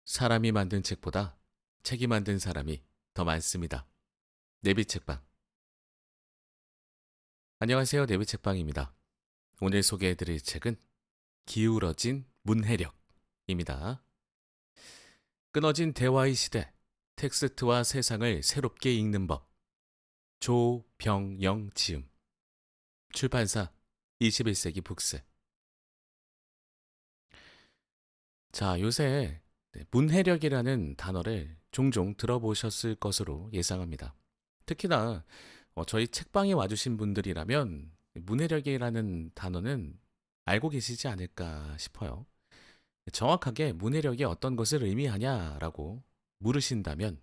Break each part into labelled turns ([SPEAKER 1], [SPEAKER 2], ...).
[SPEAKER 1] 사람이 만든 책보다 책이 만든 사람이 더 많습니다. 내비책방. 안녕하세요. 내비책방입니다. 오늘 소개해드릴 책은 기울어진 문해력입니다. 끊어진 대화의 시대, 텍스트와 세상을 새롭게 읽는 법. 조병영 지음. 출판사 21세기 북스. 자, 요새 문해력이라는 단어를 종종 들어보셨을 것으로 예상합니다. 특히나 저희 책방에 와주신 분들이라면 문해력이라는 단어는 알고 계시지 않을까 싶어요. 정확하게 문해력이 어떤 것을 의미하냐라고 물으신다면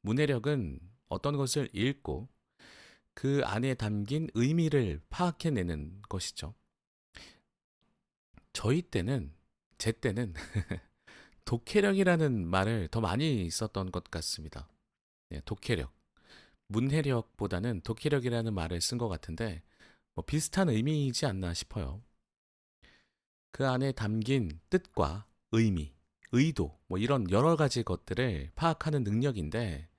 [SPEAKER 1] 문해력은 어떤 것을 읽고 그 안에 담긴 의미를 파악해내는 것이죠. 제 때는 독해력이라는 말을 더 많이 썼던 것 같습니다. 독해력. 문해력보다는 독해력이라는 말을 쓴 것 같은데 비슷한 의미이지 않나 싶어요. 그 안에 담긴 뜻과 의미, 의도 이런 여러 가지 것들을 파악하는 능력인데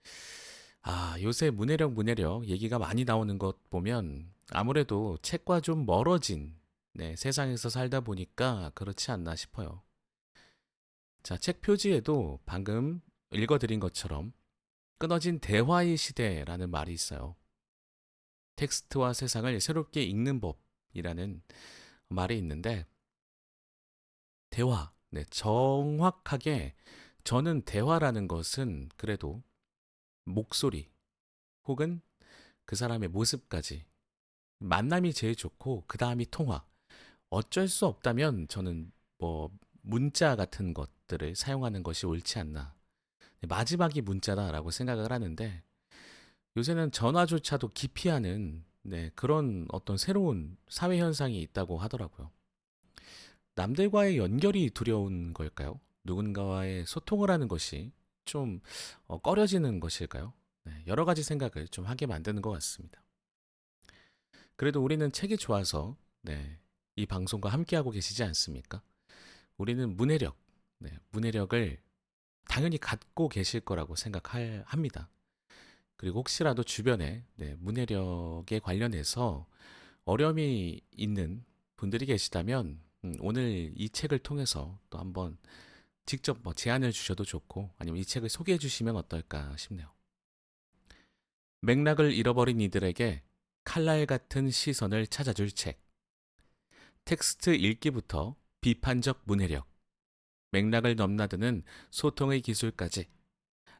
[SPEAKER 1] 요새 문해력 얘기가 많이 나오는 것 보면 아무래도 책과 좀 멀어진 세상에서 살다 보니까 그렇지 않나 싶어요. 자, 책 표지에도 방금 읽어드린 것처럼 끊어진 대화의 시대라는 말이 있어요. 텍스트와 세상을 새롭게 읽는 법이라는 말이 있는데 대화, 정확하게 저는 대화라는 것은 그래도 목소리 혹은 그 사람의 모습까지 만남이 제일 좋고 그 다음이 통화. 어쩔 수 없다면 저는 문자 같은 것들을 사용하는 것이 옳지 않나. 마지막이 문자다라고 생각을 하는데 요새는 전화조차도 기피하는 그런 어떤 새로운 사회 현상이 있다고 하더라고요. 남들과의 연결이 두려운 걸까요? 누군가와의 소통을 하는 것이 좀 꺼려지는 것일까요? 여러 가지 생각을 좀 하게 만드는 것 같습니다. 그래도 우리는 책이 좋아서 이 방송과 함께하고 계시지 않습니까? 우리는 문해력을 당연히 갖고 계실 거라고 생각합니다. 그리고 혹시라도 주변에 문해력에 관련해서 어려움이 있는 분들이 계시다면 오늘 이 책을 통해서 또 한번 직접 제안을 주셔도 좋고 아니면 이 책을 소개해 주시면 어떨까 싶네요. 맥락을 잃어버린 이들에게 칼날 같은 시선을 찾아줄 책. 텍스트 읽기부터 비판적 문해력, 맥락을 넘나드는 소통의 기술까지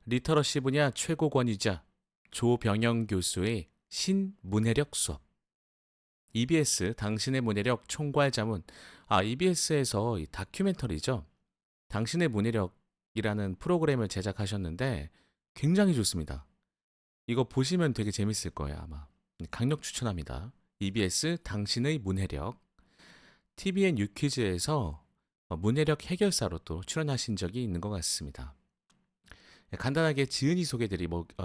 [SPEAKER 1] 리터러시 분야 최고권위자 조병영 교수의 신문해력 수업. EBS 당신의 문해력 총괄 자문. EBS에서 이 다큐멘터리죠. 당신의 문해력이라는 프로그램을 제작하셨는데 굉장히 좋습니다. 이거 보시면 되게 재밌을 거예요, 아마. 강력 추천합니다. EBS 당신의 문해력. TVN 유퀴즈에서 문해력 해결사로 또 출연하신 적이 있는 것 같습니다. 간단하게 지은이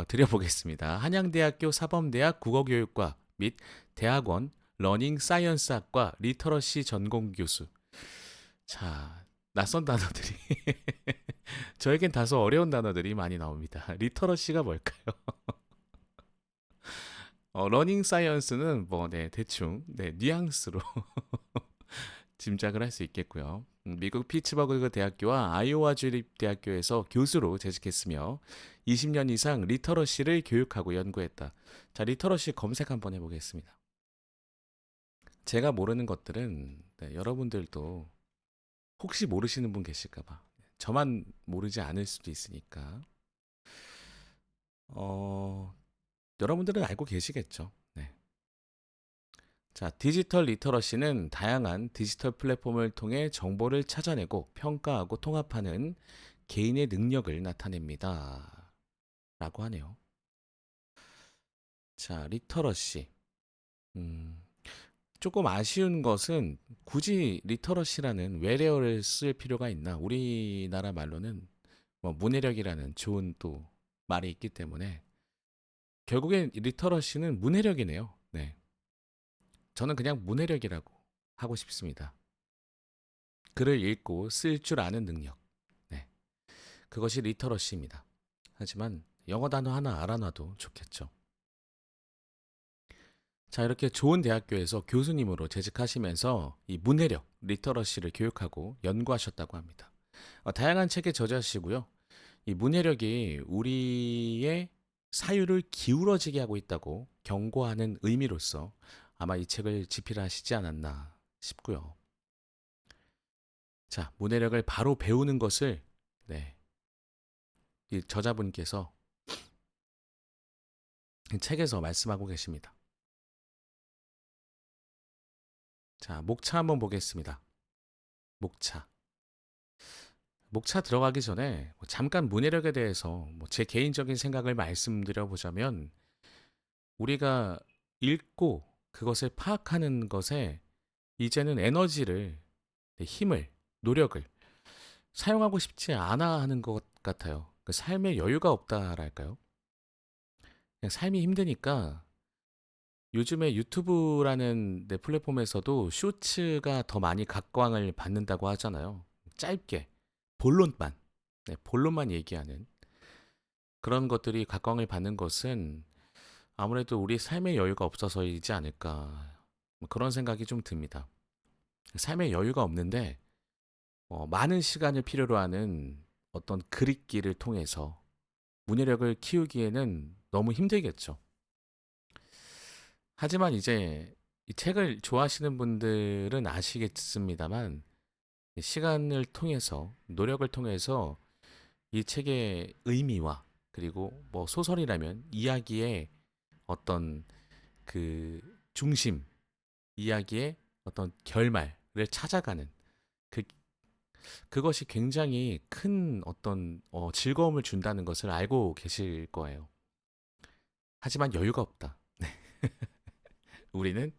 [SPEAKER 1] 드려보겠습니다. 한양대학교 사범대학 국어교육과 및 대학원 러닝 사이언스학과 리터러시 전공 교수. 자, 낯선 단어들이 저에겐 다소 어려운 단어들이 많이 나옵니다. 리터러시가 뭘까요? 러닝 사이언스는 대충 뉘앙스로 짐작을 할 수 있겠고요. 미국 피츠버그 대학교와 아이오와 주립대학교에서 교수로 재직했으며 20년 이상 리터러시를 교육하고 연구했다. 자, 리터러시 검색 한번 해보겠습니다. 제가 모르는 것들은 여러분들도 혹시 모르시는 분 계실까봐 저만 모르지 않을 수도 있으니까 여러분들은 알고 계시겠죠. 네. 자, 디지털 리터러시는 다양한 디지털 플랫폼을 통해 정보를 찾아내고 평가하고 통합하는 개인의 능력을 나타냅니다. 라고 하네요. 자, 리터러시. 음, 조금 아쉬운 것은 굳이 리터러시라는 외래어를 쓸 필요가 있나? 우리나라 말로는 문해력이라는 좋은 또 말이 있기 때문에 결국엔 리터러시는 문해력이네요. 네. 저는 그냥 문해력이라고 하고 싶습니다. 글을 읽고 쓸 줄 아는 능력. 네. 그것이 리터러시입니다. 하지만 영어 단어 하나 알아놔도 좋겠죠. 자, 이렇게 좋은 대학교에서 교수님으로 재직하시면서 이 문해력, 리터러시를 교육하고 연구하셨다고 합니다. 다양한 책에 저자시고요. 이 문해력이 우리의 사유를 기울어지게 하고 있다고 경고하는 의미로서 아마 이 책을 집필하시지 않았나 싶고요. 자, 문해력을 바로 배우는 것을 이 저자분께서 책에서 말씀하고 계십니다. 자, 목차 한번 보겠습니다. 목차. 목차 들어가기 전에 잠깐 문해력에 대해서 제 개인적인 생각을 말씀드려 보자면 우리가 읽고 그것을 파악하는 것에 이제는 에너지를, 힘을, 노력을 사용하고 싶지 않아 하는 것 같아요. 그 삶에 여유가 없다랄까요? 그냥 삶이 힘드니까 요즘에 유튜브라는 플랫폼에서도 쇼츠가 더 많이 각광을 받는다고 하잖아요. 짧게 본론만, 본론만 얘기하는 그런 것들이 각광을 받는 것은 아무래도 우리 삶의 여유가 없어서이지 않을까 그런 생각이 좀 듭니다. 삶의 여유가 없는데 많은 시간을 필요로 하는 어떤 글읽기를 통해서 문해력을 키우기에는 너무 힘들겠죠. 하지만 이제 이 책을 좋아하시는 분들은 아시겠습니다만 시간을 통해서 노력을 통해서 이 책의 의미와 그리고 소설이라면 이야기의 어떤 그 중심, 이야기의 어떤 결말을 찾아가는 그 그것이 굉장히 큰 어떤 즐거움을 준다는 것을 알고 계실 거예요. 하지만 여유가 없다. 우리는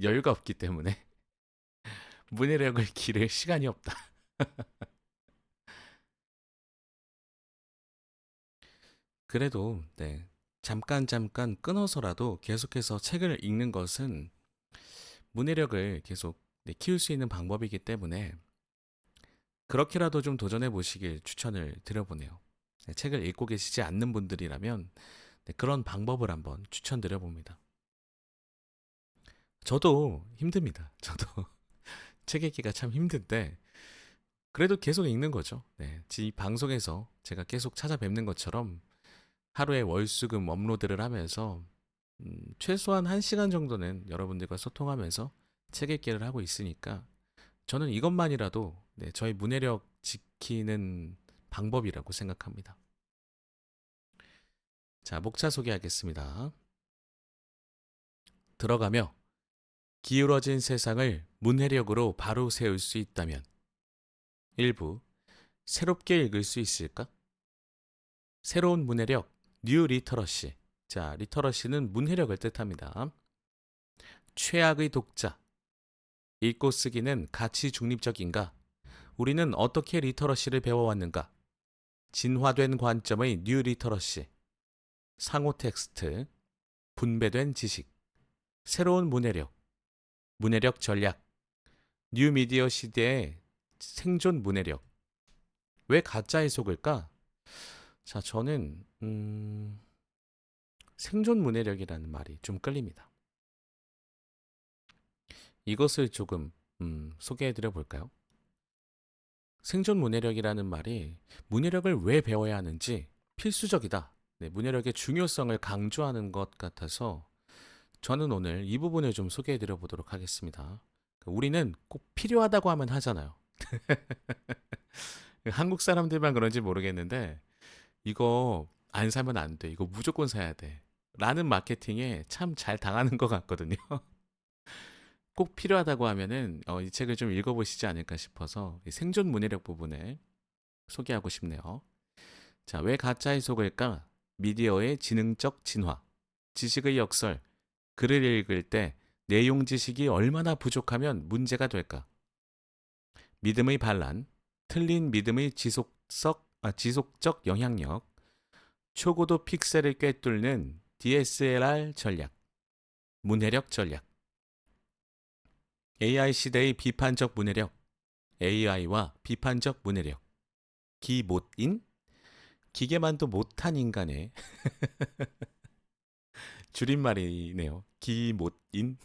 [SPEAKER 1] 여유가 없기 때문에 문해력을 기를 시간이 없다. 그래도 잠깐 끊어서라도 계속해서 책을 읽는 것은 문해력을 계속 키울 수 있는 방법이기 때문에 그렇게라도 좀 도전해 보시길 추천을 드려보네요. 책을 읽고 계시지 않는 분들이라면 그런 방법을 한번 추천드려 봅니다. 저도 힘듭니다. 저도 책 읽기가 참 힘든데 그래도 계속 읽는 거죠. 이 방송에서 제가 계속 찾아뵙는 것처럼 하루에 월수금 업로드를 하면서 최소한 1시간 정도는 여러분들과 소통하면서 책 읽기를 하고 있으니까 저는 이것만이라도 저희 문해력 지키는 방법이라고 생각합니다. 자, 목차 소개하겠습니다. 들어가며 기울어진 세상을 문해력으로 바로 세울 수 있다면 일부 새롭게 읽을 수 있을까? 새로운 문해력, 뉴 리터러시. 자, 리터러시는 문해력을 뜻합니다. 최악의 독자. 읽고 쓰기는 가치 중립적인가? 우리는 어떻게 리터러시를 배워왔는가? 진화된 관점의 뉴 리터러시. 상호 텍스트. 분배된 지식. 새로운 문해력. 문해력 전략. 뉴 미디어 시대의 생존 문해력. 왜 가짜에 속을까? 자, 저는 생존 문해력이라는 말이 좀 끌립니다. 이것을 조금 소개해 드려 볼까요? 생존 문해력이라는 말이 문해력을 왜 배워야 하는지 필수적이다. 문해력의 중요성을 강조하는 것 같아서 저는 오늘 이 부분을 좀 소개해 드려 보도록 하겠습니다. 우리는 꼭 필요하다고 하면 하잖아요. 한국 사람들만 그런지 모르겠는데 이거 안 사면 안 돼. 이거 무조건 사야 돼. 라는 마케팅에 참 잘 당하는 것 같거든요. 꼭 필요하다고 하면은 이 책을 좀 읽어보시지 않을까 싶어서 생존 문해력 부분에 소개하고 싶네요. 자, 왜 가짜에 속을까? 미디어의 지능적 진화, 지식의 역설, 글을 읽을 때 내용 지식이 얼마나 부족하면 문제가 될까? 믿음의 반란, 틀린 믿음의 지속적 영향력, 초고도 픽셀을 꿰뚫는 DSLR 전략, 문해력 전략, AI 시대의 비판적 문해력, AI와 비판적 문해력, 기못인 기계만도 못한 인간의 줄임말이네요. 기못인?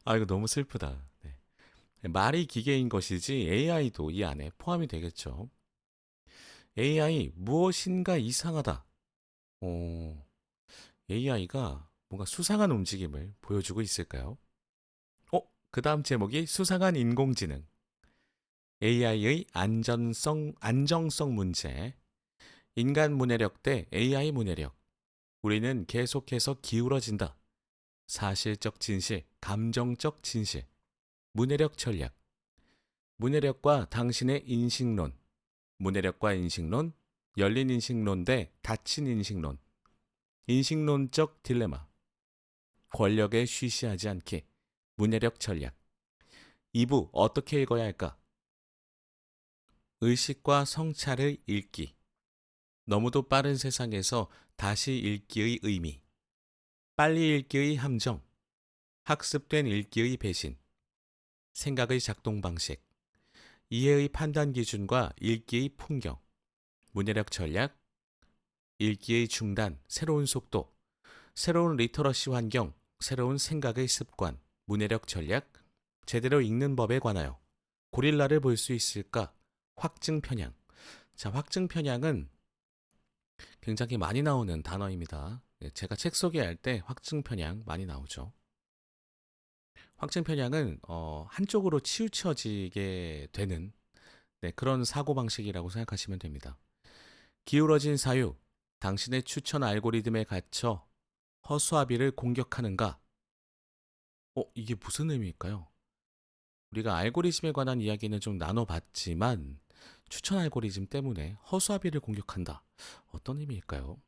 [SPEAKER 1] 아, 이거 너무 슬프다. 네. 말이 기계인 것이지 AI도 이 안에 포함이 되겠죠. AI 무엇인가 이상하다. AI가 뭔가 수상한 움직임을 보여주고 있을까요? 그 다음 제목이 수상한 인공지능. AI의 안정성 문제. 인간 문해력 대 AI 문해력. 우리는 계속해서 기울어진다. 사실적 진실, 감정적 진실. 문해력 전략. 문해력과 당신의 인식론. 문해력과 인식론. 열린 인식론 대 닫힌 인식론. 인식론적 딜레마. 권력에 쉬쉬하지 않기. 문해력 전략. 2부 어떻게 읽어야 할까? 의식과 성찰을 읽기. 너무도 빠른 세상에서 다시 읽기의 의미. 빨리 읽기의 함정. 학습된 읽기의 배신. 생각의 작동 방식. 이해의 판단 기준과 읽기의 풍경. 문해력 전략. 읽기의 중단, 새로운 속도. 새로운 리터러시 환경, 새로운 생각의 습관. 문해력 전략. 제대로 읽는 법에 관하여. 고릴라를 볼 수 있을까? 확증 편향. 자, 확증 편향은 굉장히 많이 나오는 단어입니다. 제가 책 소개할 때 확증 편향 많이 나오죠. 확증 편향은 한쪽으로 치우쳐지게 되는 그런 사고방식이라고 생각하시면 됩니다. 기울어진 사유, 당신의 추천 알고리즘에 갇혀 허수아비를 공격하는가? 이게 무슨 의미일까요? 우리가 알고리즘에 관한 이야기는 좀 나눠봤지만 추천 알고리즘 때문에 허수아비를 공격한다. 어떤 의미일까요?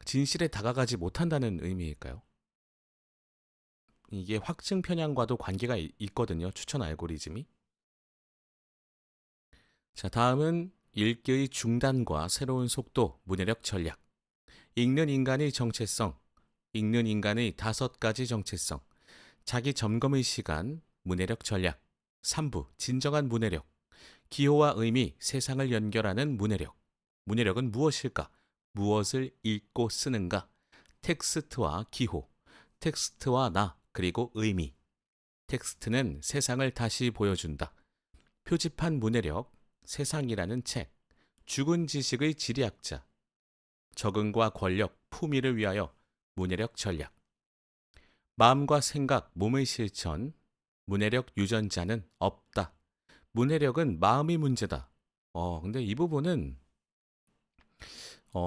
[SPEAKER 1] 진실에 다가가지 못한다는 의미일까요? 이게 확증 편향과도 관계가 있거든요. 추천 알고리즘이. 자, 다음은 읽기의 중단과 새로운 속도, 문해력 전략. 읽는 인간의 정체성, 읽는 인간의 5가지 정체성. 자기 점검의 시간, 문해력 전략. 3부, 진정한 문해력. 기호와 의미, 세상을 연결하는 문해력. 문해력은 무엇일까? 무엇을 읽고 쓰는가? 텍스트와 기호, 텍스트와 나, 그리고 의미. 텍스트는 세상을 다시 보여준다. 표지판 문해력, 세상이라는 책, 죽은 지식의 지리학자, 적응과 권력, 품위를 위하여 문해력 전략. 마음과 생각, 몸의 실천, 문해력 유전자는 없다. 문해력은 마음의 문제다. 근데 이 부분은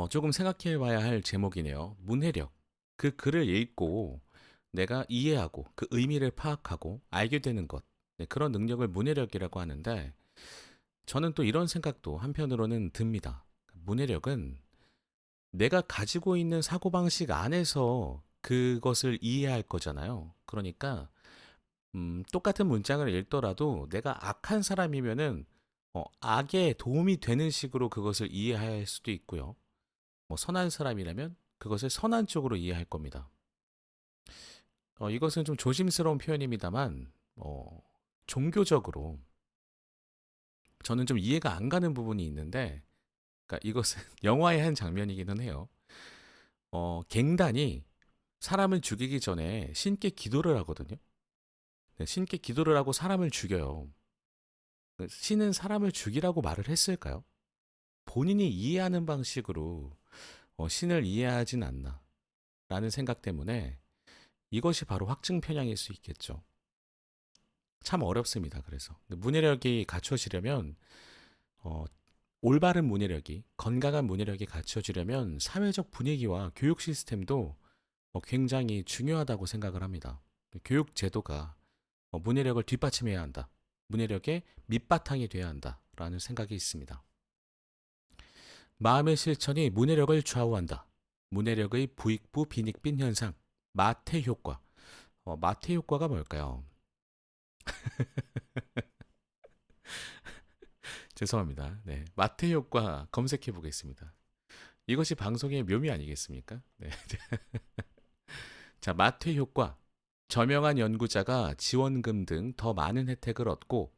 [SPEAKER 1] 조금 생각해 봐야 할 제목이네요. 문해력. 그 글을 읽고 내가 이해하고 그 의미를 파악하고 알게 되는 것. 그런 능력을 문해력이라고 하는데 저는 또 이런 생각도 한편으로는 듭니다. 문해력은 내가 가지고 있는 사고방식 안에서 그것을 이해할 거잖아요. 그러니까 똑같은 문장을 읽더라도 내가 악한 사람이면은 악에 도움이 되는 식으로 그것을 이해할 수도 있고요. 뭐 선한 사람이라면 그것을 선한 쪽으로 이해할 겁니다. 이것은 좀 조심스러운 표현입니다만 종교적으로 저는 좀 이해가 안 가는 부분이 있는데 그러니까 이것은 영화의 한 장면이기는 해요. 갱단이 사람을 죽이기 전에 신께 기도를 하거든요. 네, 신께 기도를 하고 사람을 죽여요. 신은 사람을 죽이라고 말을 했을까요? 본인이 이해하는 방식으로 신을 이해하진 않나 라는 생각 때문에 이것이 바로 확증 편향일 수 있겠죠. 참 어렵습니다. 그래서 문해력이 갖춰지려면 올바른 문해력이 건강한 문해력이 갖춰지려면 사회적 분위기와 교육 시스템도 굉장히 중요하다고 생각을 합니다. 교육 제도가 문해력을 뒷받침해야 한다. 문해력의 밑바탕이 돼야 한다라는 생각이 있습니다. 마음의 실천이 문해력을 좌우한다. 문해력의 부익부 빈익빈 현상, 마태 효과. 마태 효과가 뭘까요? 죄송합니다. 네, 마태 효과 검색해 보겠습니다. 이것이 방송의 묘미 아니겠습니까? 네. 자, 마태 효과. 저명한 연구자가 지원금 등 더 많은 혜택을 얻고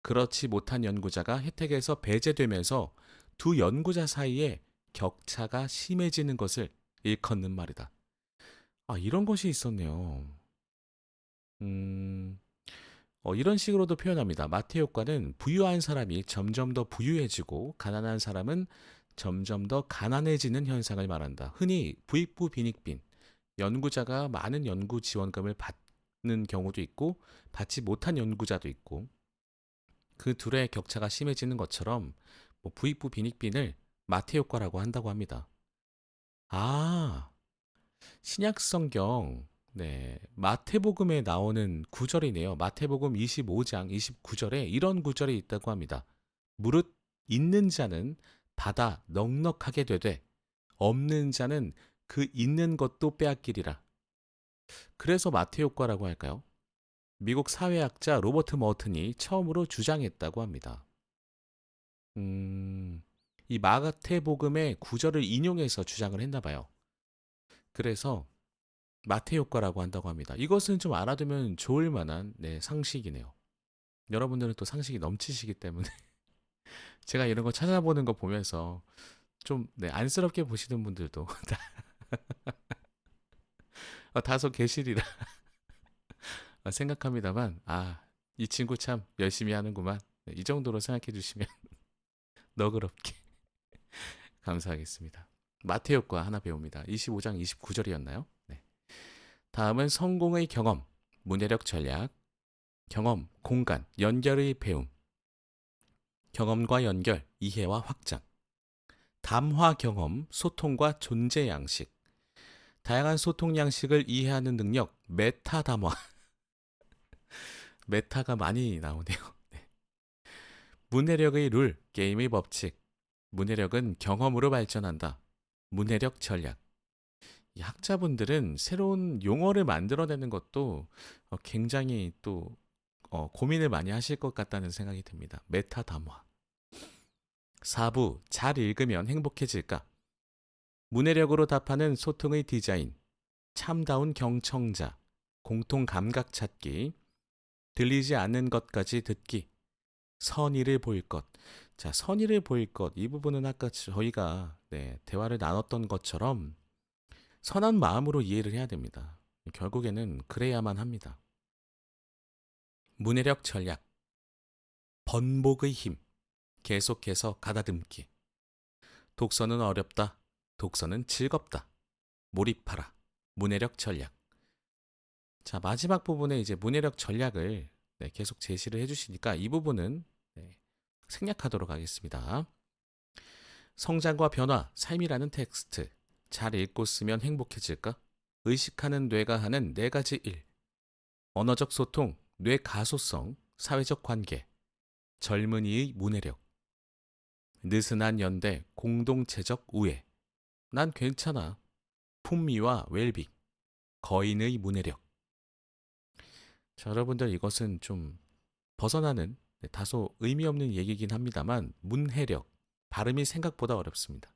[SPEAKER 1] 그렇지 못한 연구자가 혜택에서 배제되면서 두 연구자 사이에 격차가 심해지는 것을 일컫는 말이다. 아, 이런 것이 있었네요. 음, 이런 식으로도 표현합니다. 마태 효과는 부유한 사람이 점점 더 부유해지고 가난한 사람은 점점 더 가난해지는 현상을 말한다. 흔히 부익부 빈익빈, 연구자가 많은 연구 지원금을 받는 경우도 있고 받지 못한 연구자도 있고 그 둘의 격차가 심해지는 것처럼 뭐 부익부 빈익빈을 마태 효과라고 한다고 합니다. 아, 신약 성경 네, 마태복음에 나오는 구절이네요. 마태복음 25장 29절에 이런 구절이 있다고 합니다. 무릇 있는 자는 받아 넉넉하게 되되 없는 자는 그 있는 것도 빼앗기리라. 그래서 마태 효과라고 할까요? 미국 사회학자 로버트 머튼이 처음으로 주장했다고 합니다. 이 마태복음의 구절을 인용해서 주장을 했나 봐요. 그래서 마태 효과라고 한다고 합니다. 이것은 좀 알아두면 좋을 만한 상식이네요. 여러분들은 또 상식이 넘치시기 때문에 제가 이런 거 찾아보는 거 보면서 좀 안쓰럽게 보시는 분들도 다소 계시리라 생각합니다만 이 친구 참 열심히 하는구만. 이 정도로 생각해 주시면 너그럽게 감사하겠습니다. 마태 효과 하나 배웁니다. 25장 29절이었나요? 네. 다음은 성공의 경험, 문해력 전략, 경험, 공간, 연결의 배움, 경험과 연결, 이해와 확장, 담화 경험, 소통과 존재 양식, 다양한 소통 양식을 이해하는 능력, 메타 담화. 메타가 많이 나오네요. 네. 문해력의 룰, 게임의 법칙, 문해력은 경험으로 발전한다. 문해력 전략. 이 학자분들은 새로운 용어를 만들어내는 것도 굉장히 또 고민을 많이 하실 것 같다는 생각이 듭니다. 메타 담화. 4부 잘 읽으면 행복해질까? 문해력으로 답하는 소통의 디자인, 참다운 경청자, 공통 감각 찾기, 들리지 않는 것까지 듣기, 선의를 보일 것. 자, 선의를 보일 것. 이 부분은 아까 저희가 대화를 나눴던 것처럼 선한 마음으로 이해를 해야 됩니다. 결국에는 그래야만 합니다. 문해력 전략, 번복의 힘, 계속해서 가다듬기. 독서는 어렵다. 독서는 즐겁다. 몰입하라. 문해력 전략. 자, 마지막 부분에 이제 문해력 전략을 계속 제시를 해주시니까 이 부분은 생략하도록 하겠습니다. 성장과 변화, 삶이라는 텍스트. 잘 읽고 쓰면 행복해질까? 의식하는 뇌가 하는 4가지 일. 언어적 소통, 뇌 가소성, 사회적 관계, 젊은이의 문해력. 느슨한 연대, 공동체적 우애. 난 괜찮아. 품위와 웰빙, 거인의 문해력. 자, 여러분들 이것은 좀 벗어나는 다소 의미 없는 얘기긴 합니다만 문해력, 발음이 생각보다 어렵습니다.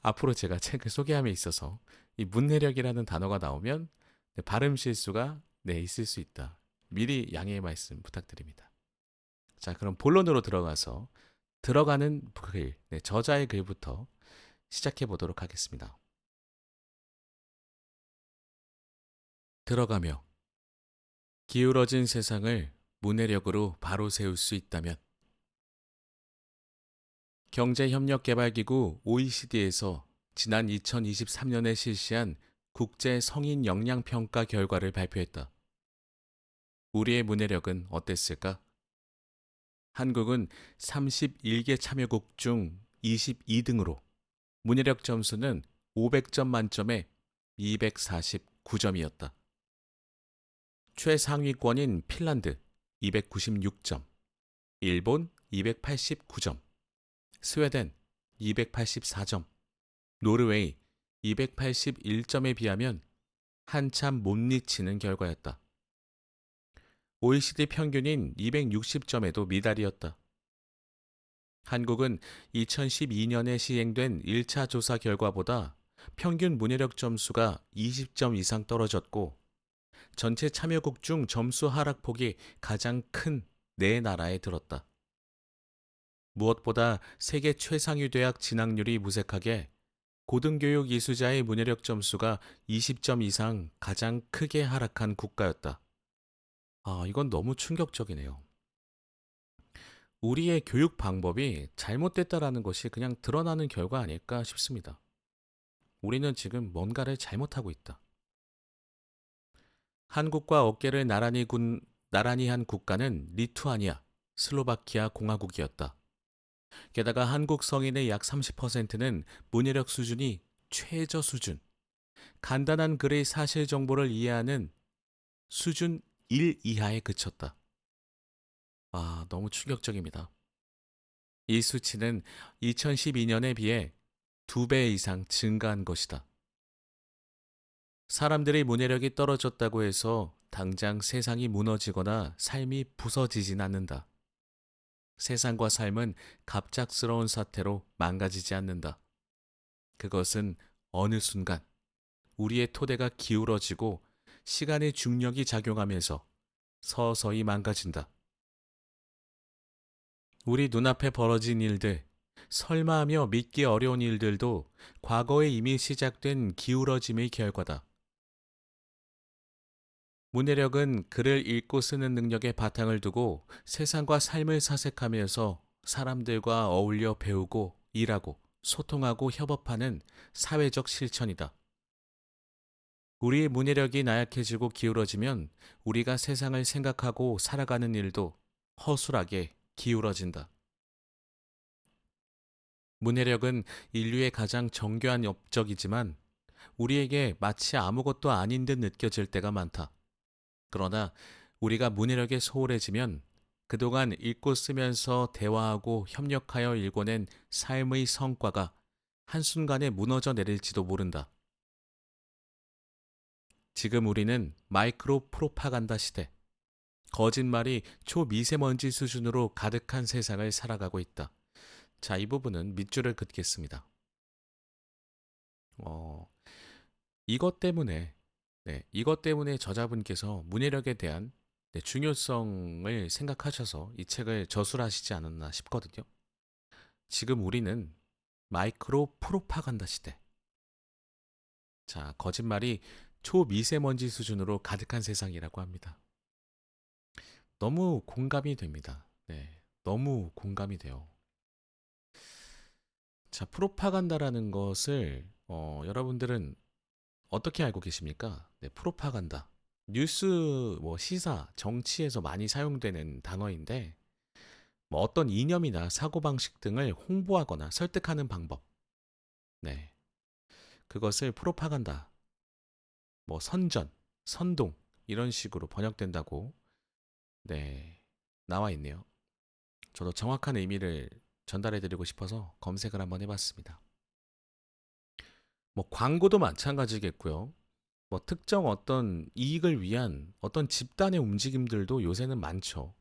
[SPEAKER 1] 앞으로 제가 책을 소개함에 있어서 이 문해력이라는 단어가 나오면 발음 실수가 있을 수 있다. 미리 양해의 말씀 부탁드립니다. 자, 그럼 본론으로 들어가서 들어가는 글, 저자의 글부터 시작해 보도록 하겠습니다. 들어가며 기울어진 세상을 문해력으로 바로 세울 수 있다면 경제협력개발기구 OECD에서 지난 2023년에 실시한 국제 성인 역량평가 결과를 발표했다. 우리의 문해력은 어땠을까? 한국은 31개 참여국 중 22등으로 문해력 점수는 500점 만점에 249점이었다. 최상위권인 핀란드 296점, 일본 289점, 스웨덴 284점, 노르웨이 281점에 비하면 한참 못 미치는 결과였다. OECD 평균인 260점에도 미달이었다. 한국은 2012년에 시행된 1차 조사 결과보다 평균 문해력 점수가 20점 이상 떨어졌고 전체 참여국 중 점수 하락폭이 가장 큰 네 나라에 들었다. 무엇보다 세계 최상위 대학 진학률이 무색하게 고등교육 이수자의 문해력 점수가 20점 이상 가장 크게 하락한 국가였다. 이건 너무 충격적이네요. 우리의 교육 방법이 잘못됐다라는 것이 그냥 드러나는 결과 아닐까 싶습니다. 우리는 지금 뭔가를 잘못하고 있다. 한국과 어깨를 나란히 한 국가는 리투아니아, 슬로바키아 공화국이었다. 게다가 한국 성인의 약 30%는 문해력 수준이 최저 수준, 간단한 글의 사실 정보를 이해하는 수준 1 이하에 그쳤다. 너무 충격적입니다. 이 수치는 2012년에 비해 2배 이상 증가한 것이다. 사람들의 문해력이 떨어졌다고 해서 당장 세상이 무너지거나 삶이 부서지진 않는다. 세상과 삶은 갑작스러운 사태로 망가지지 않는다. 그것은 어느 순간 우리의 토대가 기울어지고 시간의 중력이 작용하면서 서서히 망가진다. 우리 눈앞에 벌어진 일들, 설마하며 믿기 어려운 일들도 과거에 이미 시작된 기울어짐의 결과다. 문해력은 글을 읽고 쓰는 능력에 바탕을 두고 세상과 삶을 사색하면서 사람들과 어울려 배우고 일하고 소통하고 협업하는 사회적 실천이다. 우리의 문해력이 나약해지고 기울어지면 우리가 세상을 생각하고 살아가는 일도 허술하게 기울어진다. 문해력은 인류의 가장 정교한 업적이지만 우리에게 마치 아무것도 아닌 듯 느껴질 때가 많다. 그러나 우리가 문해력에 소홀해지면 그동안 읽고 쓰면서 대화하고 협력하여 일궈낸 삶의 성과가 한순간에 무너져 내릴지도 모른다. 지금 우리는 마이크로 프로파간다 시대, 거짓말이 초미세먼지 수준으로 가득한 세상을 살아가고 있다. 자, 이 부분은 밑줄을 긋겠습니다. 어, 이것 때문에, 이것 때문에 저자분께서 문해력에 대한 중요성을 생각하셔서 이 책을 저술하시지 않았나 싶거든요. 지금 우리는 마이크로 프로파간다 시대. 자, 거짓말이 초미세먼지 수준으로 가득한 세상이라고 합니다. 너무 공감이 됩니다. 네, 너무 공감이 돼요. 자, 프로파간다라는 것을 여러분들은 어떻게 알고 계십니까? 네, 프로파간다. 뉴스, 시사, 정치에서 많이 사용되는 단어인데, 어떤 이념이나 사고방식 등을 홍보하거나 설득하는 방법. 네. 그것을 프로파간다, 선전, 선동, 이런 식으로 번역된다고, 네, 나와 있네요. 저도 정확한 의미를 전달해 드리고 싶어서 검색을 한번 해봤습니다. 광고도 마찬가지겠고요. 특정 어떤 이익을 위한 어떤 집단의 움직임들도 요새는 많죠.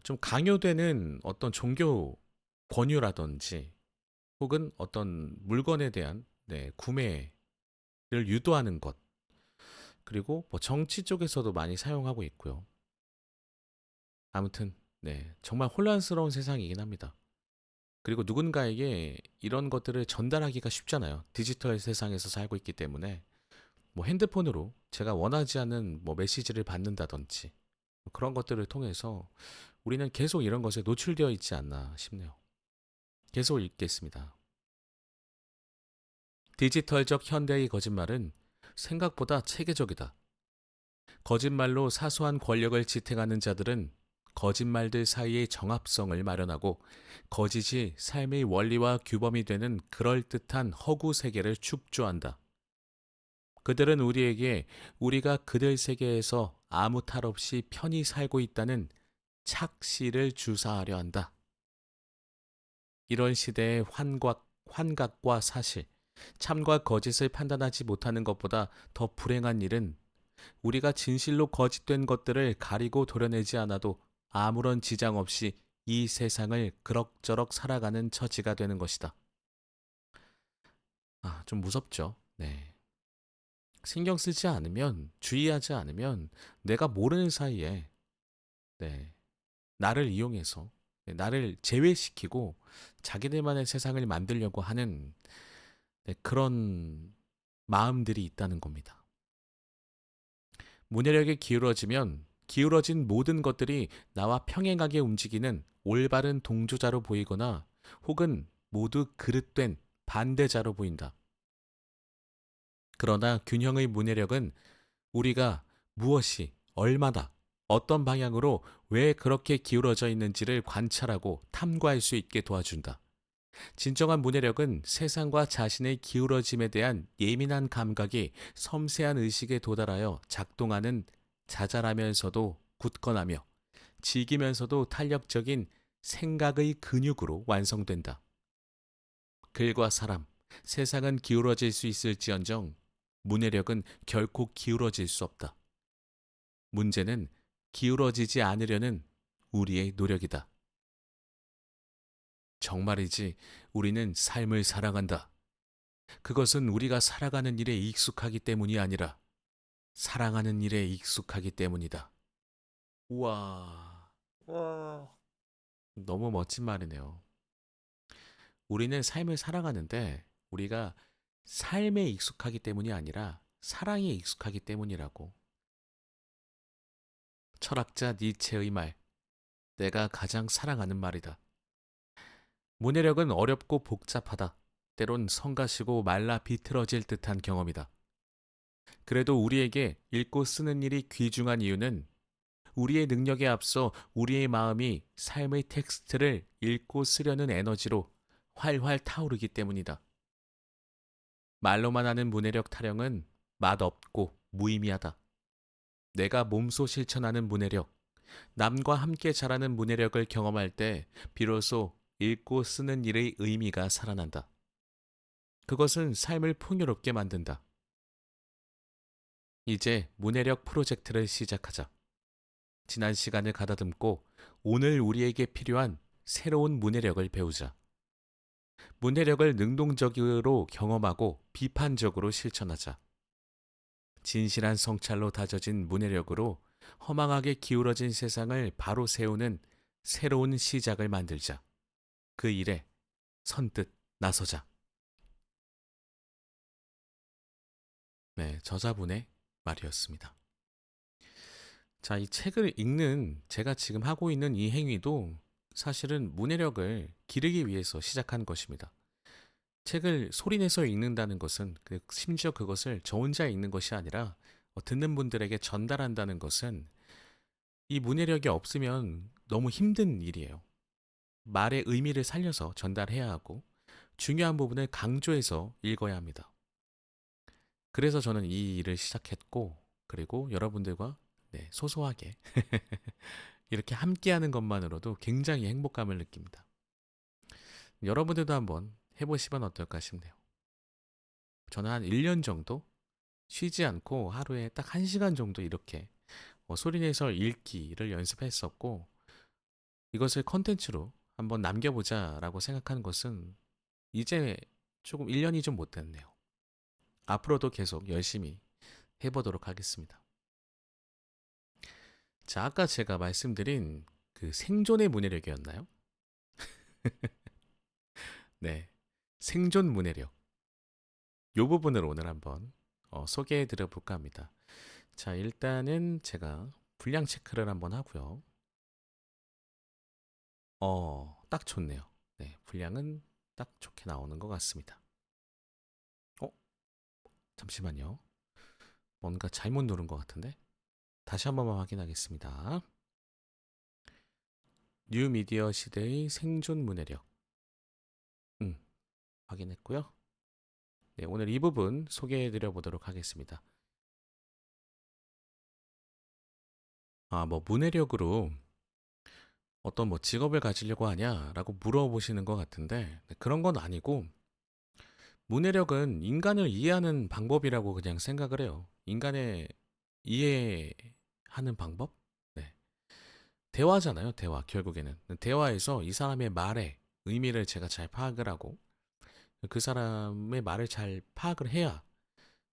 [SPEAKER 1] 좀 강요되는 어떤 종교 권유라든지 혹은 어떤 물건에 대한 구매를 유도하는 것. 그리고 정치 쪽에서도 많이 사용하고 있고요. 아무튼 정말 혼란스러운 세상이긴 합니다. 그리고 누군가에게 이런 것들을 전달하기가 쉽잖아요. 디지털 세상에서 살고 있기 때문에 핸드폰으로 제가 원하지 않는 메시지를 받는다든지 그런 것들을 통해서 우리는 계속 이런 것에 노출되어 있지 않나 싶네요. 계속 읽겠습니다. 디지털적 현대의 거짓말은 생각보다 체계적이다. 거짓말로 사소한 권력을 지탱하는 자들은 거짓말들 사이의 정합성을 마련하고 거짓이 삶의 원리와 규범이 되는 그럴듯한 허구 세계를 축조한다. 그들은 우리에게 우리가 그들 세계에서 아무 탈 없이 편히 살고 있다는 착시를 주사하려 한다. 이런 시대의 환각과 사실, 참과 거짓을 판단하지 못하는 것보다 더 불행한 일은 우리가 진실로 거짓된 것들을 가리고 도려내지 않아도 아무런 지장 없이 이 세상을 그럭저럭 살아가는 처지가 되는 것이다. 좀 무섭죠. 네. 신경 쓰지 않으면, 주의하지 않으면 내가 모르는 사이에 네, 나를 이용해서 나를 제외시키고 자기들만의 세상을 만들려고 하는 그런 마음들이 있다는 겁니다. 문해력이 기울어지면 기울어진 모든 것들이 나와 평행하게 움직이는 올바른 동조자로 보이거나 혹은 모두 그릇된 반대자로 보인다. 그러나 균형의 문해력은 우리가 무엇이, 얼마나, 어떤 방향으로 왜 그렇게 기울어져 있는지를 관찰하고 탐구할 수 있게 도와준다. 진정한 문해력은 세상과 자신의 기울어짐에 대한 예민한 감각이 섬세한 의식에 도달하여 작동하는 자잘하면서도 굳건하며 지기면서도 탄력적인 생각의 근육으로 완성된다. 글과 사람, 세상은 기울어질 수 있을지언정 문해력은 결코 기울어질 수 없다. 문제는 기울어지지 않으려는 우리의 노력이다. 정말이지 우리는 삶을 사랑한다. 그것은 우리가 살아가는 일에 익숙하기 때문이 아니라 사랑하는 일에 익숙하기 때문이다. 우와. 와. 너무 멋진 말이네요. 우리는 삶을 살아가는데 우리가 삶에 익숙하기 때문이 아니라 사랑에 익숙하기 때문이라고. 철학자 니체의 말, 내가 가장 사랑하는 말이다. 문해력은 어렵고 복잡하다. 때론 성가시고 말라 비틀어질 듯한 경험이다. 그래도 우리에게 읽고 쓰는 일이 귀중한 이유는 우리의 능력에 앞서 우리의 마음이 삶의 텍스트를 읽고 쓰려는 에너지로 활활 타오르기 때문이다. 말로만 하는 문해력 타령은 맛없고 무의미하다. 내가 몸소 실천하는 문해력, 남과 함께 자라는 문해력을 경험할 때 비로소 읽고 쓰는 일의 의미가 살아난다. 그것은 삶을 풍요롭게 만든다. 이제 문해력 프로젝트를 시작하자. 지난 시간을 가다듬고 오늘 우리에게 필요한 새로운 문해력을 배우자. 문해력을 능동적으로 경험하고 비판적으로 실천하자. 진실한 성찰로 다져진 문해력으로 허망하게 기울어진 세상을 바로 세우는 새로운 시작을 만들자. 그 일에 선뜻 나서자. 네, 저자분의 말이었습니다. 자, 이 책을 읽는 제가 지금 하고 있는 이 행위도 사실은 문해력을 기르기 위해서 시작한 것입니다. 책을 소리내서 읽는다는 것은 심지어 그것을 저 혼자 읽는 것이 아니라 듣는 분들에게 전달한다는 것은 이 문해력이 없으면 너무 힘든 일이에요. 말의 의미를 살려서 전달해야 하고 중요한 부분을 강조해서 읽어야 합니다. 그래서 저는 이 일을 시작했고 그리고 여러분들과 소소하게 이렇게 함께하는 것만으로도 굉장히 행복감을 느낍니다. 여러분들도 한번 해보시면 어떨까 싶네요. 저는 한 1년 정도 쉬지 않고 하루에 딱 1시간 정도 이렇게 소리내서 읽기를 연습했었고 이것을 컨텐츠로 한번 남겨보자라고 생각한 것은 이제 조금 1년이 좀 못 됐네요. 앞으로도 계속 열심히 해보도록 하겠습니다. 자, 아까 제가 말씀드린 그 생존의 문해력이었나요? 네, 생존 문해력. 이 부분을 오늘 한번 소개해 드려 볼까 합니다. 자, 일단은 제가 분량 체크를 한번 하고요. 딱 좋네요. 네, 분량은 딱 좋게 나오는 것 같습니다. 잠시만요. 뭔가 잘못 누른 것 같은데? 다시 한 번만 확인하겠습니다. 뉴미디어 시대의 생존 문해력. 확인했고요. 네, 오늘 이 부분 소개해 드려 보도록 하겠습니다. 문해력으로 어떤 직업을 가지려고 하냐라고 물어보시는 것 같은데 그런 건 아니고 문해력은 인간을 이해하는 방법이라고 그냥 생각을 해요. 인간의 이해하는 방법? 네. 대화잖아요, 대화. 결국에는. 대화에서 이 사람의 말의 의미를 제가 잘 파악을 하고 그 사람의 말을 잘 파악을 해야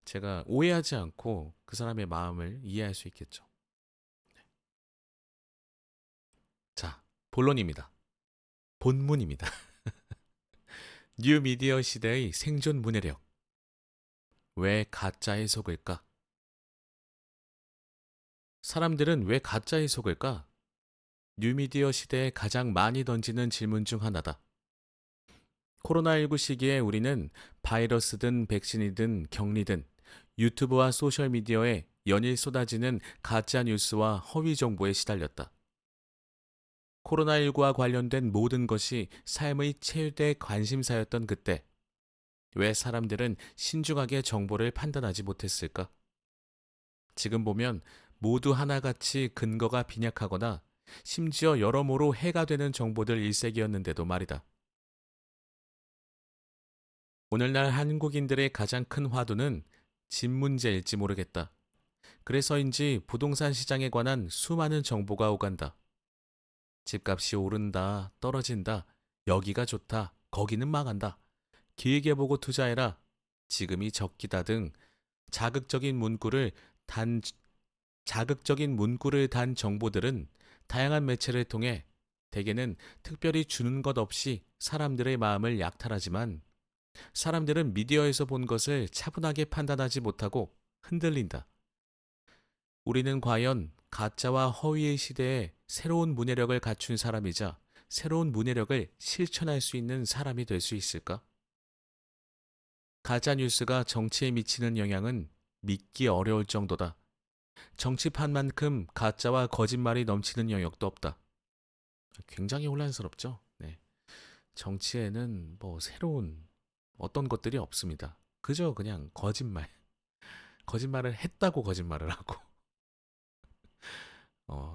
[SPEAKER 1] 제가 오해하지 않고 그 사람의 마음을 이해할 수 있겠죠. 본론입니다. 본문입니다. 뉴미디어 시대의 생존 문해력. 왜 가짜에 속을까? 사람들은 왜 가짜에 속을까? 뉴미디어 시대에 가장 많이 던지는 질문 중 하나다. 코로나19 시기에 우리는 바이러스든 백신이든 격리든 유튜브와 소셜미디어에 연일 쏟아지는 가짜 뉴스와 허위 정보에 시달렸다. 코로나19와 관련된 모든 것이 삶의 최대 관심사였던 그때, 왜 사람들은 신중하게 정보를 판단하지 못했을까? 지금 보면 모두 하나같이 근거가 빈약하거나 심지어 여러모로 해가 되는 정보들 일색이었는데도 말이다. 오늘날 한국인들의 가장 큰 화두는 집 문제일지 모르겠다. 그래서인지 부동산 시장에 관한 수많은 정보가 오간다. 집값이 오른다, 떨어진다, 여기가 좋다, 거기는 망한다. 길게 보고 투자해라. 지금이 적기다 등 자극적인 문구를 단 자극적인 문구를 단 정보들은 다양한 매체를 통해 대개는 특별히 주는 것 없이 사람들의 마음을 약탈하지만 사람들은 미디어에서 본 것을 차분하게 판단하지 못하고 흔들린다. 우리는 과연 가짜와 허위의 시대에 새로운 문해력을 갖춘 사람이자 새로운 문해력을 실천할 수 있는 사람이 될 수 있을까? 가짜 뉴스가 정치에 미치는 영향은 믿기 어려울 정도다. 정치판만큼 가짜와 거짓말이 넘치는 영역도 없다. 굉장히 혼란스럽죠? 네. 정치에는 뭐 새로운 어떤 것들이 없습니다. 그저 그냥 거짓말. 거짓말을 했다고 거짓말을 하고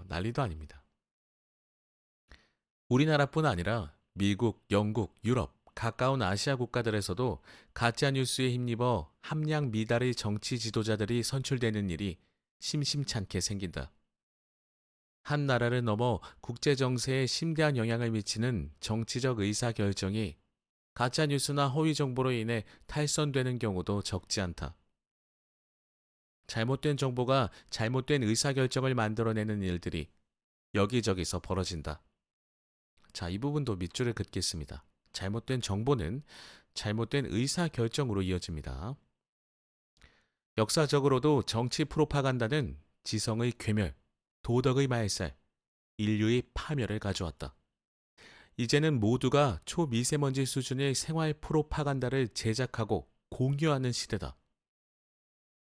[SPEAKER 1] 난리도 아닙니다. 우리나라뿐 아니라 미국, 영국, 유럽, 가까운 아시아 국가들에서도 가짜 뉴스에 힘입어 함량 미달의 정치 지도자들이 선출되는 일이 심심찮게 생긴다. 한 나라를 넘어 국제 정세에 심대한 영향을 미치는 정치적 의사 결정이 가짜 뉴스나 허위 정보로 인해 탈선되는 경우도 적지 않다. 잘못된 정보가 잘못된 의사 결정을 만들어내는 일들이 여기저기서 벌어진다. 자, 이 부분도 밑줄을 긋겠습니다. 잘못된 정보는 잘못된 의사 결정으로 이어집니다. 역사적으로도 정치 프로파간다는 지성의 괴멸, 도덕의 말살, 인류의 파멸을 가져왔다. 이제는 모두가 초미세먼지 수준의 생활 프로파간다를 제작하고 공유하는 시대다.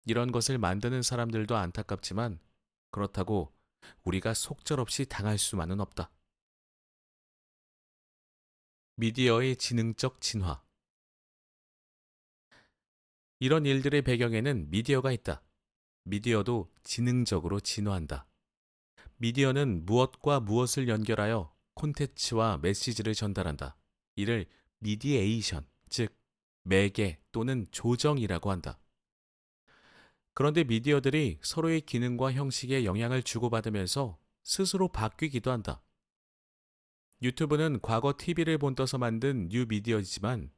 [SPEAKER 1] 이런 것을 만드는 사람들도 안타깝지만 그렇다고 우리가 속절없이 당할 수만은 없다. 미디어의 지능적 진화. 이런 일들의 배경에는 미디어가 있다. 미디어도 지능적으로 진화한다. 미디어는 무엇과 무엇을 연결하여 콘텐츠와 메시지를 전달한다. 이를 미디에이션, 즉 매개 또는 조정이라고 한다. 그런데 미디어들이 서로의 기능과 형식에 영향을 주고받으면서 스스로 바뀌기도 한다. 유튜브는 과거 TV를 본떠서 만든 뉴미디어이지만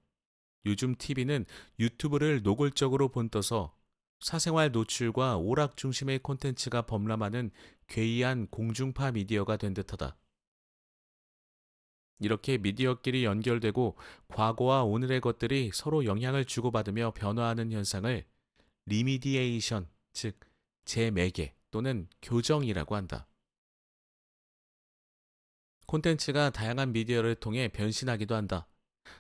[SPEAKER 1] 요즘 TV는 유튜브를 노골적으로 본떠서 사생활 노출과 오락 중심의 콘텐츠가 범람하는 괴이한 공중파 미디어가 된 듯하다. 이렇게 미디어끼리 연결되고 과거와 오늘의 것들이 서로 영향을 주고받으며 변화하는 현상을 리미디에이션, 즉 재매개 또는 교정이라고 한다. 콘텐츠가 다양한 미디어를 통해 변신하기도 한다.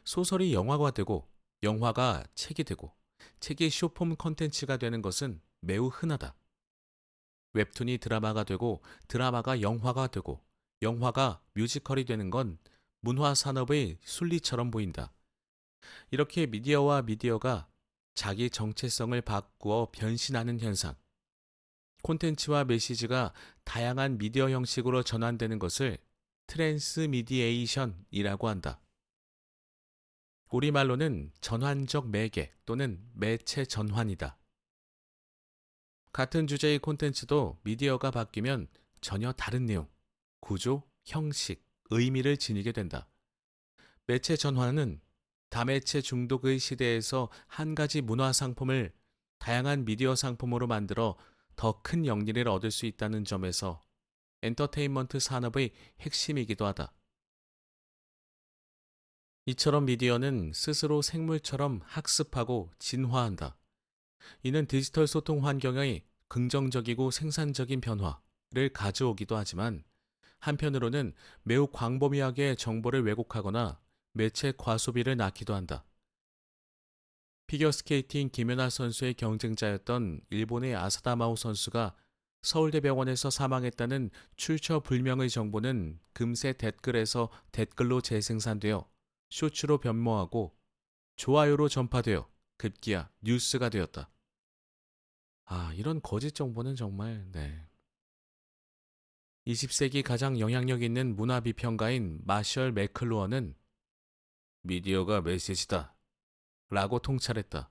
[SPEAKER 1] 소설이 영화가 되고 영화가 책이 되고 책이 쇼폼 콘텐츠가 되는 것은 매우 흔하다. 웹툰이 드라마가 되고 드라마가 영화가 되고 영화가 뮤지컬이 되는 건 문화 산업의 순리처럼 보인다. 이렇게 미디어와 미디어가 자기 정체성을 바꾸어 변신하는 현상, 콘텐츠와 메시지가 다양한 미디어 형식으로 전환되는 것을 트랜스미디에이션이라고 한다. 우리말로는 전환적 매개 또는 매체 전환이다. 같은 주제의 콘텐츠도 미디어가 바뀌면 전혀 다른 내용, 구조, 형식, 의미를 지니게 된다. 매체 전환은 다매체 중독의 시대에서 한 가지 문화 상품을 다양한 미디어 상품으로 만들어 더 큰 영리를 얻을 수 있다는 점에서 엔터테인먼트 산업의 핵심이기도 하다. 이처럼 미디어는 스스로 생물처럼 학습하고 진화한다. 이는 디지털 소통 환경의 긍정적이고 생산적인 변화를 가져오기도 하지만 한편으로는 매우 광범위하게 정보를 왜곡하거나 매체 과소비를 낳기도 한다. 피겨스케이팅 김연아 선수의 경쟁자였던 일본의 아사다마오 선수가 서울대병원에서 사망했다는 출처불명의 정보는 금세 댓글에서 댓글로 재생산되어 쇼츠로 변모하고 좋아요로 전파되어 급기야 뉴스가 되었다. 이런 거짓 정보는 정말, 네. 20세기 가장 영향력 있는 문화 비평가인 마셜 매클루어는 미디어가 메시지다 라고 통찰했다.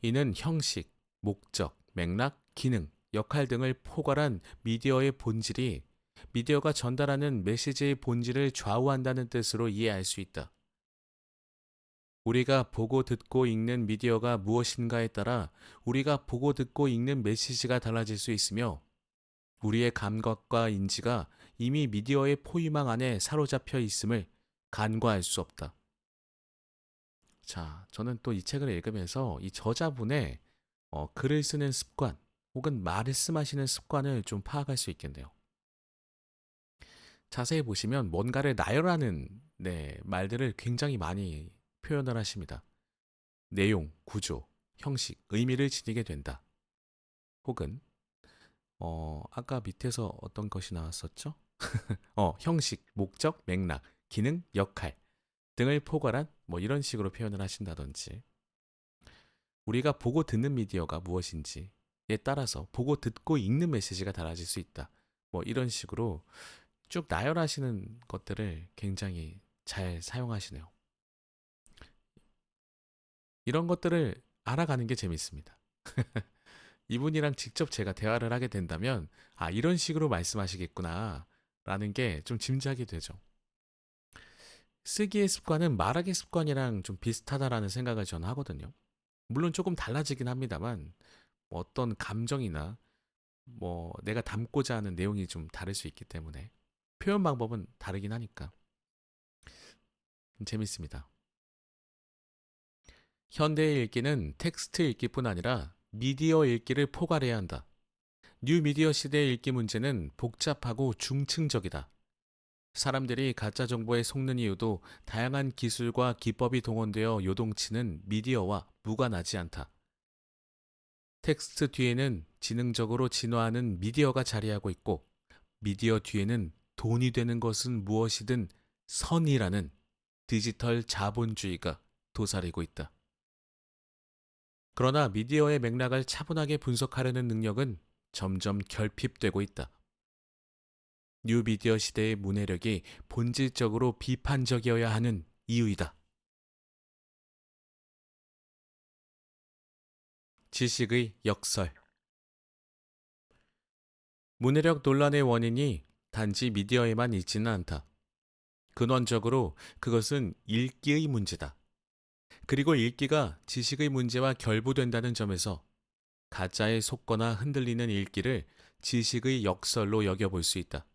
[SPEAKER 1] 이는 형식, 목적, 맥락, 기능, 역할 등을 포괄한 미디어의 본질이 미디어가 전달하는 메시지의 본질을 좌우한다는 뜻으로 이해할 수 있다. 우리가 보고 듣고 읽는 미디어가 무엇인가에 따라 우리가 보고 듣고 읽는 메시지가 달라질 수 있으며 우리의 감각과 인지가 이미 미디어의 포위망 안에 사로잡혀 있음을 간과할 수 없다. 자, 저는 또 이 책을 읽으면서 이 저자분의 글을 쓰는 습관 혹은 말씀하시는 습관을 좀 파악할 수 있겠네요. 자세히 보시면 뭔가를 나열하는 말들을 굉장히 많이 표현을 하십니다. 내용, 구조, 형식, 의미를 지니게 된다. 혹은 아까 밑에서 어떤 것이 나왔었죠? 형식, 목적, 맥락, 기능, 역할 등을 포괄한 이런 식으로 표현을 하신다든지 우리가 보고 듣는 미디어가 무엇인지에 따라서 보고 듣고 읽는 메시지가 달라질 수 있다. 이런 식으로 쭉 나열하시는 것들을 굉장히 잘 사용하시네요. 이런 것들을 알아가는 게 재밌습니다. 이분이랑 직접 제가 대화를 하게 된다면 이런 식으로 말씀하시겠구나 라는 게 좀 짐작이 되죠. 쓰기의 습관은 말하기 습관이랑 좀 비슷하다라는 생각을 저는 하거든요. 물론 조금 달라지긴 합니다만 어떤 감정이나 내가 담고자 하는 내용이 좀 다를 수 있기 때문에 표현 방법은 다르긴 하니까 재밌습니다. 현대의 읽기는 텍스트 읽기뿐 아니라 미디어 읽기를 포괄해야 한다. 뉴 미디어 시대의 읽기 문제는 복잡하고 중층적이다. 사람들이 가짜 정보에 속는 이유도 다양한 기술과 기법이 동원되어 요동치는 미디어와 무관하지 않다. 텍스트 뒤에는 지능적으로 진화하는 미디어가 자리하고 있고 미디어 뒤에는 돈이 되는 것은 무엇이든 선이라는 디지털 자본주의가 도사리고 있다. 그러나 미디어의 맥락을 차분하게 분석하려는 능력은 점점 결핍되고 있다. 뉴미디어 시대의 문해력이 본질적으로 비판적이어야 하는 이유이다. 지식의 역설. 문해력 논란의 원인이 단지 미디어에만 있지는 않다. 근원적으로 그것은 읽기의 문제다. 그리고 읽기가 지식의 문제와 결부된다는 점에서 가짜에 속거나 흔들리는 읽기를 지식의 역설로 여겨볼 수 있다.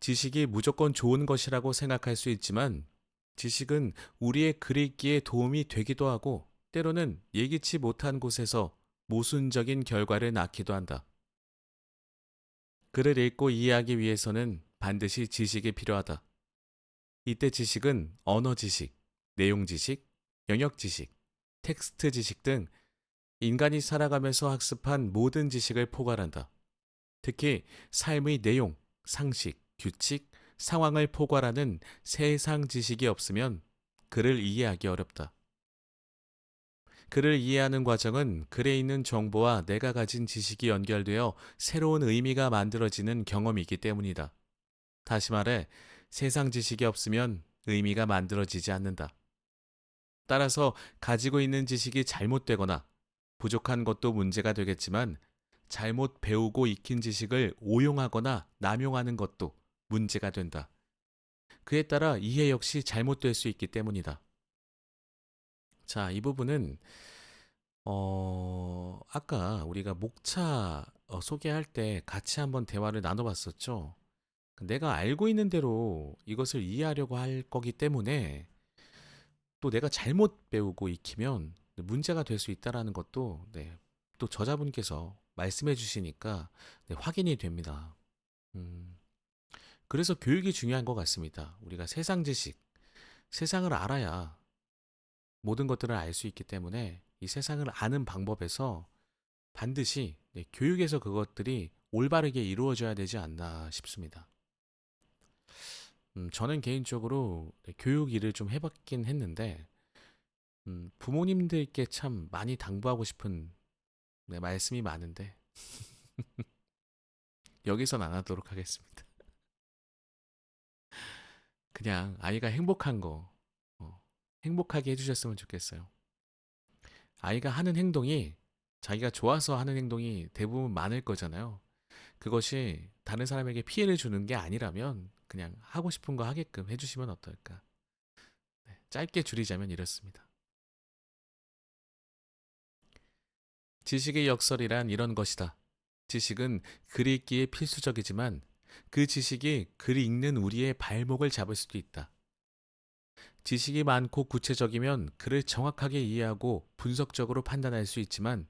[SPEAKER 1] 지식이 무조건 좋은 것이라고 생각할 수 있지만 지식은 우리의 글 읽기에 도움이 되기도 하고 때로는 예기치 못한 곳에서 모순적인 결과를 낳기도 한다. 글을 읽고 이해하기 위해서는 반드시 지식이 필요하다. 이때 지식은 언어 지식, 내용 지식, 영역 지식, 텍스트 지식 등 인간이 살아가면서 학습한 모든 지식을 포괄한다. 특히 삶의 내용, 상식, 규칙, 상황을 포괄하는 세상 지식이 없으면 글을 이해하기 어렵다. 글을 이해하는 과정은 글에 있는 정보와 내가 가진 지식이 연결되어 새로운 의미가 만들어지는 경험이기 때문이다. 다시 말해, 세상 지식이 없으면 의미가 만들어지지 않는다. 따라서 가지고 있는 지식이 잘못되거나 부족한 것도 문제가 되겠지만 잘못 배우고 익힌 지식을 오용하거나 남용하는 것도 문제가 된다. 그에 따라 이해 역시 잘못될 수 있기 때문이다. 자, 이 부분은 아까 우리가 목차 소개할 때 같이 한번 대화를 나눠봤었죠. 내가 알고 있는 대로 이것을 이해하려고 할 거기 때문에 또 내가 잘못 배우고 익히면 문제가 될 수 있다라는 것도 또 저자분께서 말씀해 주시니까 확인이 됩니다. 음, 그래서 교육이 중요한 것 같습니다. 우리가 세상 지식, 세상을 알아야 모든 것들을 알 수 있기 때문에 이 세상을 아는 방법에서 반드시 교육에서 그것들이 올바르게 이루어져야 되지 않나 싶습니다. 저는 개인적으로 교육 일을 좀 해봤긴 했는데 부모님들께 참 많이 당부하고 싶은 말씀이 많은데 여기선 안 하도록 하겠습니다. 그냥 아이가 행복한 거 행복하게 해주셨으면 좋겠어요. 아이가 하는 행동이 자기가 좋아서 하는 행동이 대부분 많을 거잖아요. 그것이 다른 사람에게 피해를 주는 게 아니라면 그냥 하고 싶은 거 하게끔 해주시면 어떨까. 짧게 줄이자면 이렇습니다. 지식의 역설이란 이런 것이다. 지식은 글 읽기에 필수적이지만 그 지식이 글 읽는 우리의 발목을 잡을 수도 있다. 지식이 많고 구체적이면 글을 정확하게 이해하고 분석적으로 판단할 수 있지만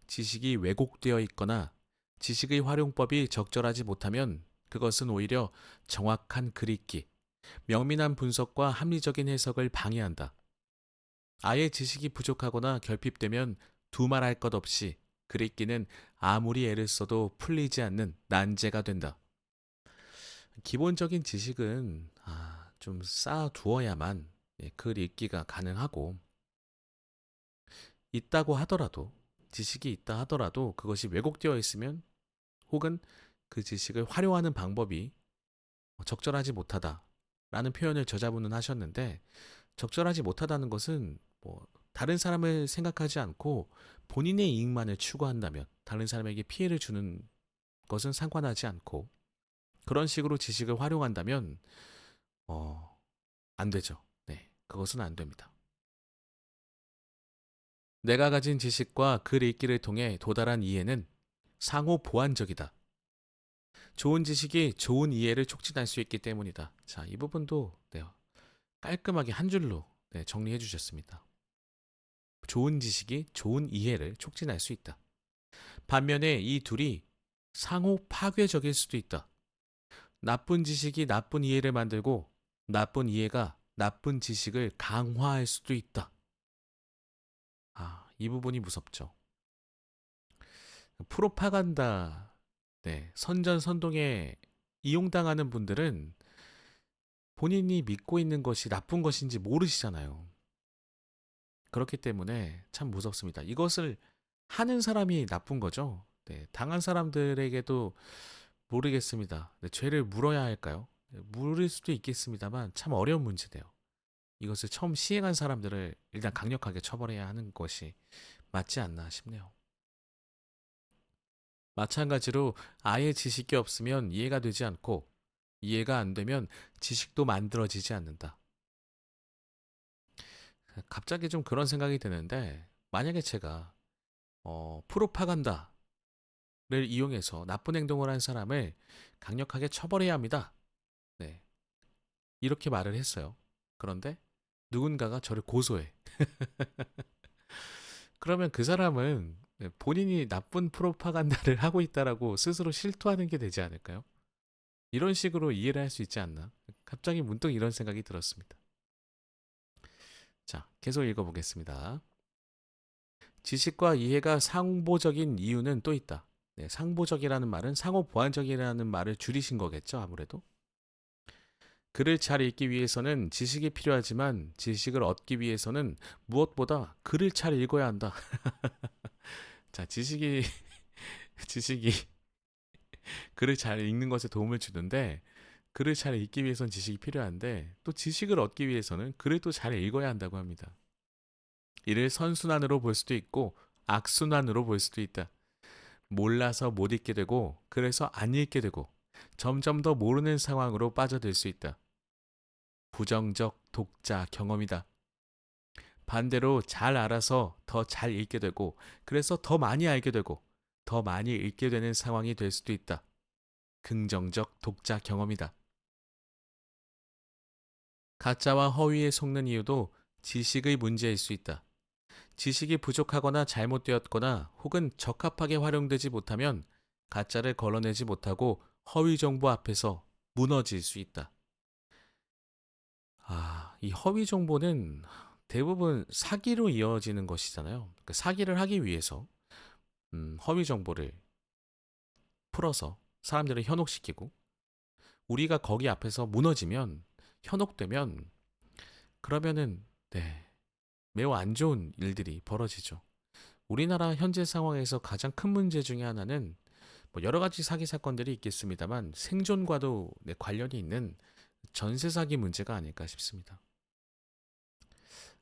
[SPEAKER 1] 지식이 왜곡되어 있거나 지식의 활용법이 적절하지 못하면 그것은 오히려 정확한 글 읽기, 명민한 분석과 합리적인 해석을 방해한다. 아예 지식이 부족하거나 결핍되면 두말할 것 없이 글 읽기는 아무리 애를 써도 풀리지 않는 난제가 된다. 기본적인 지식은 좀 쌓아두어야만 글 읽기가 가능하고 있다고 하더라도 지식이 있다 하더라도 그것이 왜곡되어 있으면 혹은 그 지식을 활용하는 방법이 적절하지 못하다라는 표현을 저자분은 하셨는데 적절하지 못하다는 것은 다른 사람을 생각하지 않고 본인의 이익만을 추구한다면 다른 사람에게 피해를 주는 것은 상관하지 않고 그런 식으로 지식을 활용한다면 안 되죠. 네, 그것은 안 됩니다. 내가 가진 지식과 글 읽기를 통해 도달한 이해는 상호 보완적이다. 좋은 지식이 좋은 이해를 촉진할 수 있기 때문이다. 자, 이 부분도 깔끔하게 한 줄로 정리해 주셨습니다. 좋은 지식이 좋은 이해를 촉진할 수 있다. 반면에 이 둘이 상호 파괴적일 수도 있다. 나쁜 지식이 나쁜 이해를 만들고 나쁜 이해가 나쁜 지식을 강화할 수도 있다. 이 부분이 무섭죠. 프로파간다, 선전선동에 이용당하는 분들은 본인이 믿고 있는 것이 나쁜 것인지 모르시잖아요. 그렇기 때문에 참 무섭습니다. 이것을 하는 사람이 나쁜 거죠. 당한 사람들에게도 모르겠습니다. 죄를 물어야 할까요? 물을 수도 있겠습니다만 참 어려운 문제네요. 이것을 처음 시행한 사람들을 일단 강력하게 처벌해야 하는 것이 맞지 않나 싶네요. 마찬가지로 아예 지식이 없으면 이해가 되지 않고 이해가 안 되면 지식도 만들어지지 않는다. 갑자기 좀 그런 생각이 드는데 만약에 제가 프로파간다를 이용해서 나쁜 행동을 한 사람을 강력하게 처벌해야 합니다. 네, 이렇게 말을 했어요. 그런데 누군가가 저를 고소해. 그러면 그 사람은 본인이 나쁜 프로파간다를 하고 있다라고 스스로 실토하는 게 되지 않을까요? 이런 식으로 이해를 할 수 있지 않나? 갑자기 문득 이런 생각이 들었습니다. 자, 계속 읽어보겠습니다. 지식과 이해가 상보적인 이유는 또 있다. 상보적이라는 말은 상호 보완적이라는 말을 줄이신 거겠죠, 아무래도. 글을 잘 읽기 위해서는 지식이 필요하지만 지식을 얻기 위해서는 무엇보다 글을 잘 읽어야 한다. 자, 지식이 글을 잘 읽는 것에 도움을 주는데 글을 잘 읽기 위해서는 지식이 필요한데 또 지식을 얻기 위해서는 글을 또 잘 읽어야 한다고 합니다. 이를 선순환으로 볼 수도 있고 악순환으로 볼 수도 있다. 몰라서 못 읽게 되고 그래서 안 읽게 되고 점점 더 모르는 상황으로 빠져들 수 있다. 부정적 독자 경험이다. 반대로 잘 알아서 더 잘 읽게 되고 그래서 더 많이 알게 되고 더 많이 읽게 되는 상황이 될 수도 있다. 긍정적 독자 경험이다. 가짜와 허위에 속는 이유도 지식의 문제일 수 있다. 지식이 부족하거나 잘못되었거나 혹은 적합하게 활용되지 못하면 가짜를 걸러내지 못하고 허위 정보 앞에서 무너질 수 있다. 이 허위 정보는 대부분 사기로 이어지는 것이잖아요. 그러니까 사기를 하기 위해서 허위 정보를 풀어서 사람들을 현혹시키고 우리가 거기 앞에서 무너지면 현혹되면 그러면은 네, 매우 안 좋은 일들이 벌어지죠. 우리나라 현재 상황에서 가장 큰 문제 중에 하나는 뭐 여러 가지 사기 사건들이 있겠습니다만 생존과도 관련이 있는 전세 사기 문제가 아닐까 싶습니다.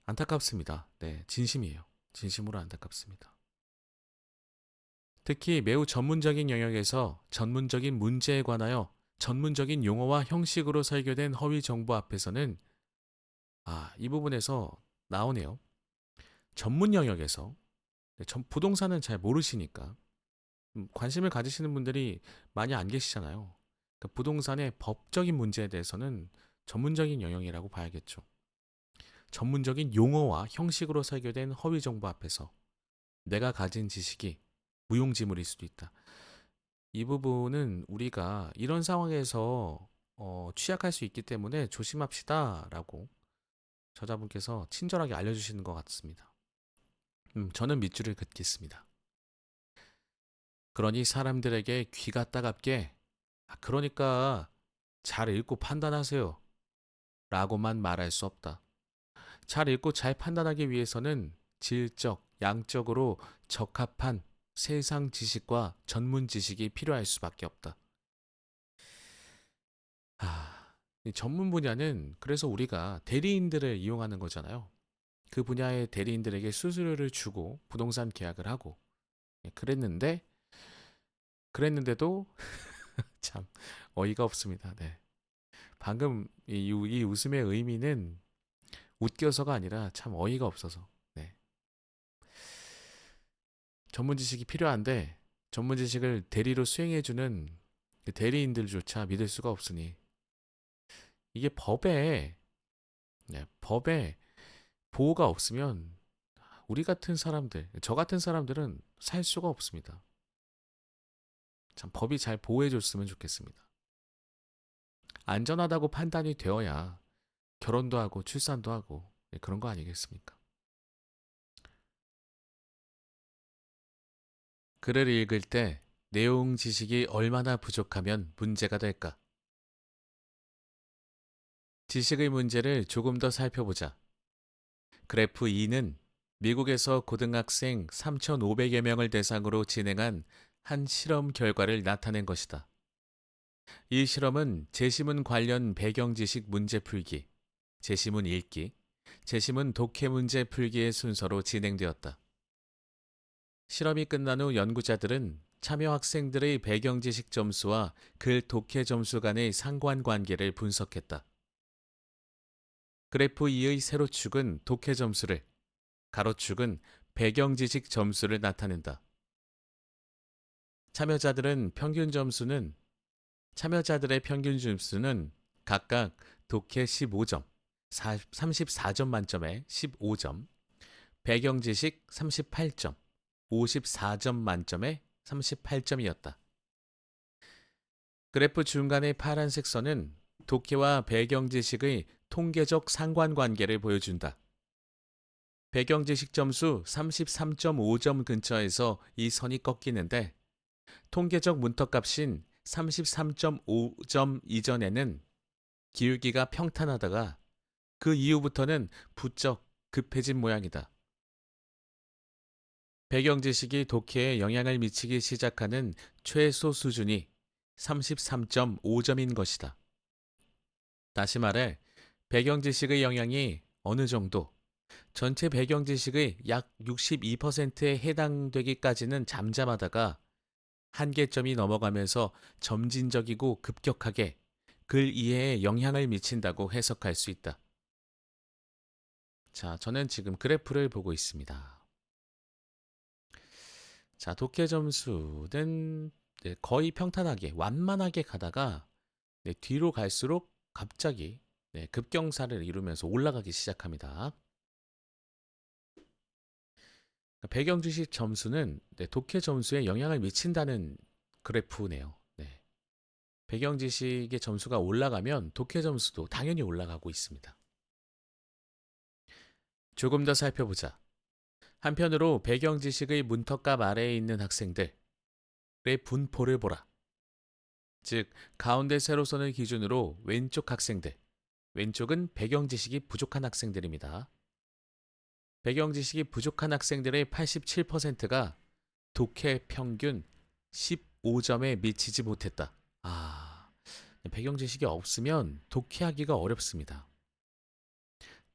[SPEAKER 1] 안타깝습니다. 네, 진심이에요. 진심으로 안타깝습니다. 특히 매우 전문적인 영역에서 전문적인 문제에 관하여 전문적인 용어와 형식으로 설계된 허위 정보 앞에서는 이 부분에서 나오네요. 전문 영역에서 부동산은 잘 모르시니까 관심을 가지시는 분들이 많이 안 계시잖아요. 그러니까 부동산의 법적인 문제에 대해서는 전문적인 영역이라고 봐야겠죠. 전문적인 용어와 형식으로 설계된 허위 정보 앞에서 내가 가진 지식이 무용지물일 수도 있다. 이 부분은 우리가 이런 상황에서 취약할 수 있기 때문에 조심합시다라고 저자분께서 친절하게 알려주시는 것 같습니다. 저는 밑줄을 긋겠습니다. 그러니 사람들에게 귀가 따갑게 그러니까 잘 읽고 판단하세요 라고만 말할 수 없다. 잘 읽고 잘 판단하기 위해서는 질적, 양적으로 적합한 세상 지식과 전문 지식이 필요할 수밖에 없다. 이 전문 분야는 그래서 우리가 대리인들을 이용하는 거잖아요. 그 분야의 대리인들에게 수수료를 주고 부동산 계약을 하고 그랬는데도 참 어이가 없습니다. 네. 방금 이 웃음의 의미는 웃겨서가 아니라 참 어이가 없어서. 네. 전문 지식이 필요한데 전문 지식을 대리로 수행해주는 그 대리인들조차 믿을 수가 없으니 이게 법에 보호가 없으면 우리 같은 사람들, 저 같은 사람들은 살 수가 없습니다. 참 법이 잘 보호해줬으면 좋겠습니다. 안전하다고 판단이 되어야 결혼도 하고 출산도 하고 그런 거 아니겠습니까? 글을 읽을 때 내용 지식이 얼마나 부족하면 문제가 될까? 지식의 문제를 조금 더 살펴보자. 그래프 2는 미국에서 고등학생 3,500여 명을 대상으로 진행한 한 실험 결과를 나타낸 것이다. 이 실험은 제시문 관련 배경 지식 문제 풀기, 제시문 읽기, 제시문 독해 문제 풀기의 순서로 진행되었다. 실험이 끝난 후 연구자들은 참여 학생들의 배경 지식 점수와 글 독해 점수 간의 상관관계를 분석했다. 그래프 2의 세로축은 독해 점수를, 가로축은 배경 지식 점수를 나타낸다. 참여자들의 평균 점수는 각각 독해 15점, 34점 만점에 15점, 배경 지식 38점, 54점 만점에 38점이었다. 그래프 중간의 파란색 선은 독해와 배경 지식의 통계적 상관관계를 보여준다. 배경 지식 점수 33.5점 근처에서 이 선이 꺾이는데 통계적 문턱값인 33.5점 이전에는 기울기가 평탄하다가 그 이후부터는 부쩍 급해진 모양이다. 배경 지식이 독해에 영향을 미치기 시작하는 최소 수준이 33.5점인 것이다. 다시 말해 배경 지식의 영향이 어느 정도 전체 배경 지식의 약 62%에 해당되기까지는 잠잠하다가 한계점이 넘어가면서 점진적이고 급격하게 글 이해에 영향을 미친다고 해석할 수 있다. 자, 저는 지금 그래프를 보고 있습니다. 자, 독해 점수는 네, 거의 평탄하게 완만하게 가다가 네, 뒤로 갈수록 갑자기 네, 급경사를 이루면서 올라가기 시작합니다. 배경 지식 점수는 네, 독해 점수에 영향을 미친다는 그래프네요. 네. 배경 지식의 점수가 올라가면 독해 점수도 당연히 올라가고 있습니다. 조금 더 살펴보자. 한편으로 배경 지식의 문턱값 아래에 있는 학생들의 분포를 보라. 즉, 가운데 세로선을 기준으로 왼쪽 학생들, 왼쪽은 배경 지식이 부족한 학생들입니다. 배경 지식이 부족한 학생들의 87%가 독해 평균 15점에 미치지 못했다. 배경 지식이 없으면 독해하기가 어렵습니다.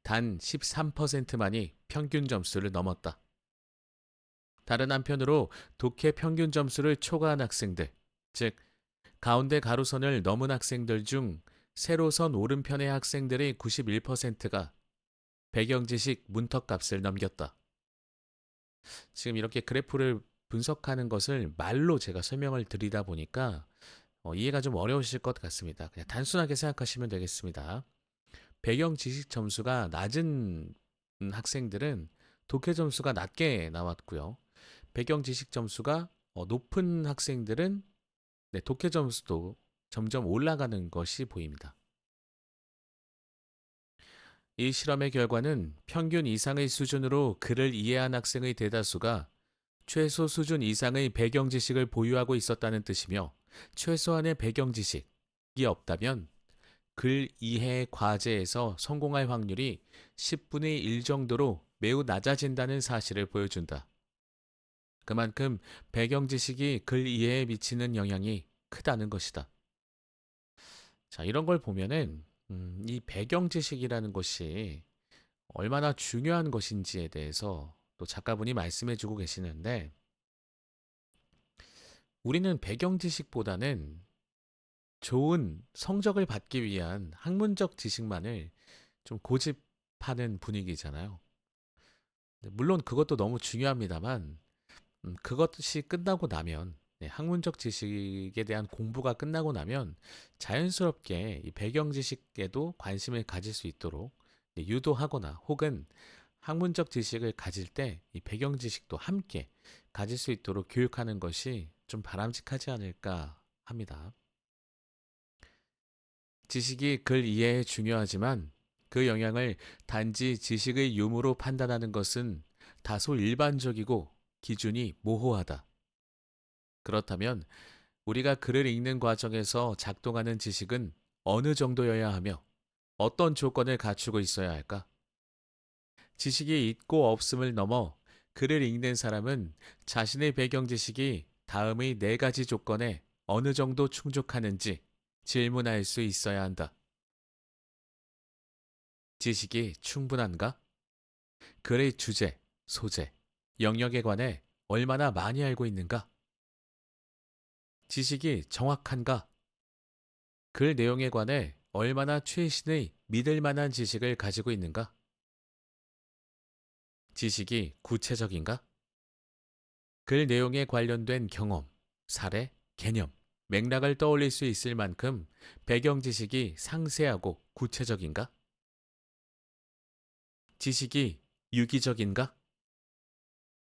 [SPEAKER 1] 단 13%만이 평균 점수를 넘었다. 다른 한편으로 독해 평균 점수를 초과한 학생들, 즉 가운데 가로선을 넘은 학생들 중 세로선 오른편의 학생들의 91%가 배경 지식 문턱값을 넘겼다. 지금 이렇게 그래프를 분석하는 것을 말로 제가 설명을 드리다 보니까 이해가 좀 어려우실 것 같습니다. 그냥 단순하게 생각하시면 되겠습니다. 배경 지식 점수가 낮은 학생들은 독해 점수가 낮게 나왔고요. 배경 지식 점수가 높은 학생들은 네, 독해 점수도 점점 올라가는 것이 보입니다. 이 실험의 결과는 평균 이상의 수준으로 글을 이해한 학생의 대다수가 최소 수준 이상의 배경 지식을 보유하고 있었다는 뜻이며 최소한의 배경 지식이 없다면 글 이해 과제에서 성공할 확률이 10분의 1 정도로 매우 낮아진다는 사실을 보여준다. 그만큼 배경 지식이 글 이해에 미치는 영향이 크다는 것이다. 자, 이런 걸 보면은 이 배경 지식이라는 것이 얼마나 중요한 것인지에 대해서 또 작가분이 말씀해 주고 계시는데 우리는 배경 지식보다는 좋은 성적을 받기 위한 학문적 지식만을 좀 고집하는 분위기잖아요. 물론 그것도 너무 중요합니다만 그것이 끝나고 나면 네, 학문적 지식에 대한 공부가 끝나고 나면 자연스럽게 이 배경 지식에도 관심을 가질 수 있도록 네, 유도하거나 혹은 학문적 지식을 가질 때 이 배경 지식도 함께 가질 수 있도록 교육하는 것이 좀 바람직하지 않을까 합니다. 지식이 글 이해에 중요하지만 그 영향을 단지 지식의 유무로 판단하는 것은 다소 일반적이고 기준이 모호하다. 그렇다면 우리가 글을 읽는 과정에서 작동하는 지식은 어느 정도여야 하며 어떤 조건을 갖추고 있어야 할까? 지식이 있고 없음을 넘어 글을 읽는 사람은 자신의 배경 지식이 다음의 네 가지 조건에 어느 정도 충족하는지 질문할 수 있어야 한다. 지식이 충분한가? 글의 주제, 소재, 영역에 관해 얼마나 많이 알고 있는가? 지식이 정확한가? 글 내용에 관해 얼마나 최신의 믿을 만한 지식을 가지고 있는가? 지식이 구체적인가? 글 내용에 관련된 경험, 사례, 개념, 맥락을 떠올릴 수 있을 만큼 배경 지식이 상세하고 구체적인가? 지식이 유기적인가?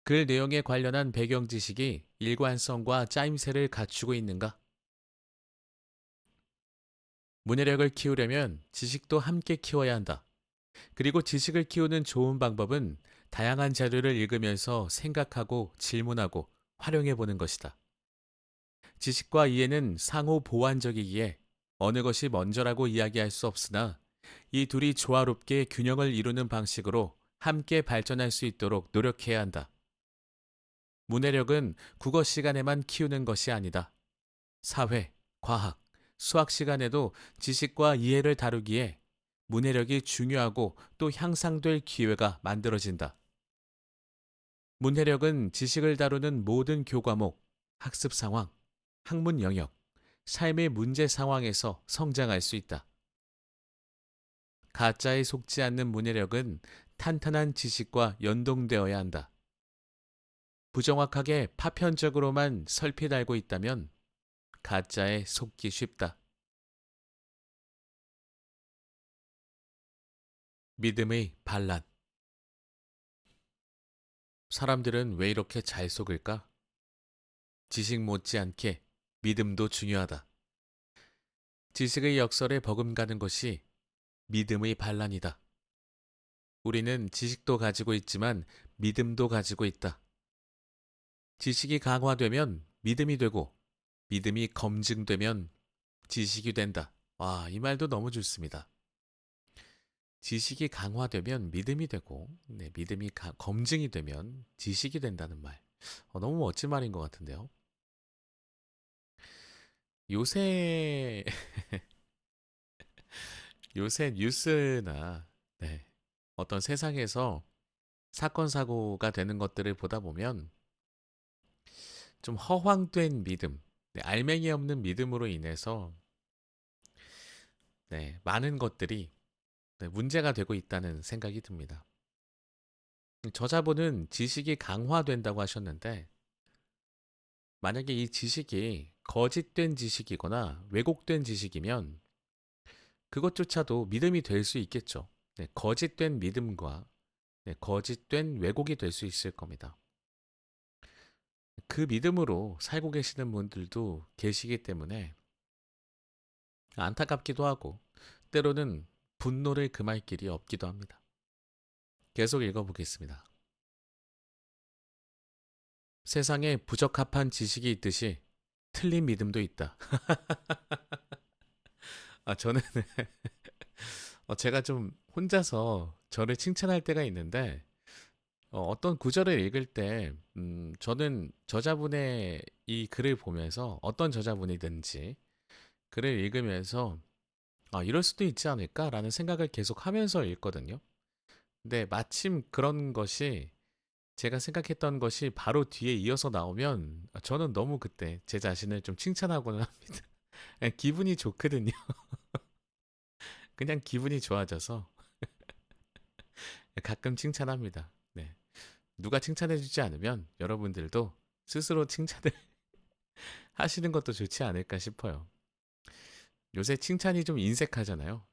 [SPEAKER 1] 글 내용에 관련한 배경 지식이 일관성과 짜임새를 갖추고 있는가? 문해력을 키우려면 지식도 함께 키워야 한다. 그리고 지식을 키우는 좋은 방법은 다양한 자료를 읽으면서 생각하고 질문하고 활용해 보는 것이다. 지식과 이해는 상호 보완적이기에 어느 것이 먼저라고 이야기할 수 없으나 이 둘이 조화롭게 균형을 이루는 방식으로 함께 발전할 수 있도록 노력해야 한다. 문해력은 국어 시간에만 키우는 것이 아니다. 사회, 과학, 수학 시간에도 지식과 이해를 다루기에 문해력이 중요하고 또 향상될 기회가 만들어진다. 문해력은 지식을 다루는 모든 교과목, 학습 상황, 학문 영역, 삶의 문제 상황에서 성장할 수 있다. 가짜에 속지 않는 문해력은 탄탄한 지식과 연동되어야 한다. 부정확하게 파편적으로만 설핏 알고 있다면 가짜에 속기 쉽다. 믿음의 반란. 사람들은 왜 이렇게 잘 속을까? 지식 못지않게 믿음도 중요하다. 지식의 역설에 버금가는 것이 믿음의 반란이다. 우리는 지식도 가지고 있지만 믿음도 가지고 있다. 지식이 강화되면 믿음이 되고 믿음이 검증되면 지식이 된다. 와, 이 말도 너무 좋습니다. 지식이 강화되면 믿음이 되고 믿음이 검증이 되면 지식이 된다는 말. 너무 멋진 말인 것 같은데요. 요새 요새 뉴스나 어떤 세상에서 사건 사고가 되는 것들을 보다 보면 좀 허황된 믿음, 알맹이 없는 믿음으로 인해서 많은 것들이 문제가 되고 있다는 생각이 듭니다. 저자분은 지식이 강화된다고 하셨는데 만약에 이 지식이 거짓된 지식이거나 왜곡된 지식이면 그것조차도 믿음이 될 수 있겠죠. 거짓된 믿음과 거짓된 왜곡이 될 수 있을 겁니다. 그 믿음으로 살고 계시는 분들도 계시기 때문에 안타깝기도 하고 때로는 분노를 금할 길이 없기도 합니다. 계속 읽어보겠습니다. 세상에 부적합한 지식이 있듯이 틀린 믿음도 있다. 저는 제가 좀 혼자서 저를 칭찬할 때가 있는데 어떤 구절을 읽을 때 저는 저자분의 이 글을 보면서 어떤 저자분이든지 글을 읽으면서 이럴 수도 있지 않을까라는 생각을 계속 하면서 읽거든요. 근데 마침 그런 것이 제가 생각했던 것이 바로 뒤에 이어서 나오면 저는 너무 그때 제 자신을 좀 칭찬하고는 합니다. 기분이 좋거든요. 그냥 기분이 좋아져서 가끔 칭찬합니다. 네. 누가 칭찬해주지 않으면 여러분들도 스스로 칭찬을 하시는 것도 좋지 않을까 싶어요. 요새 칭찬이 좀 인색하잖아요.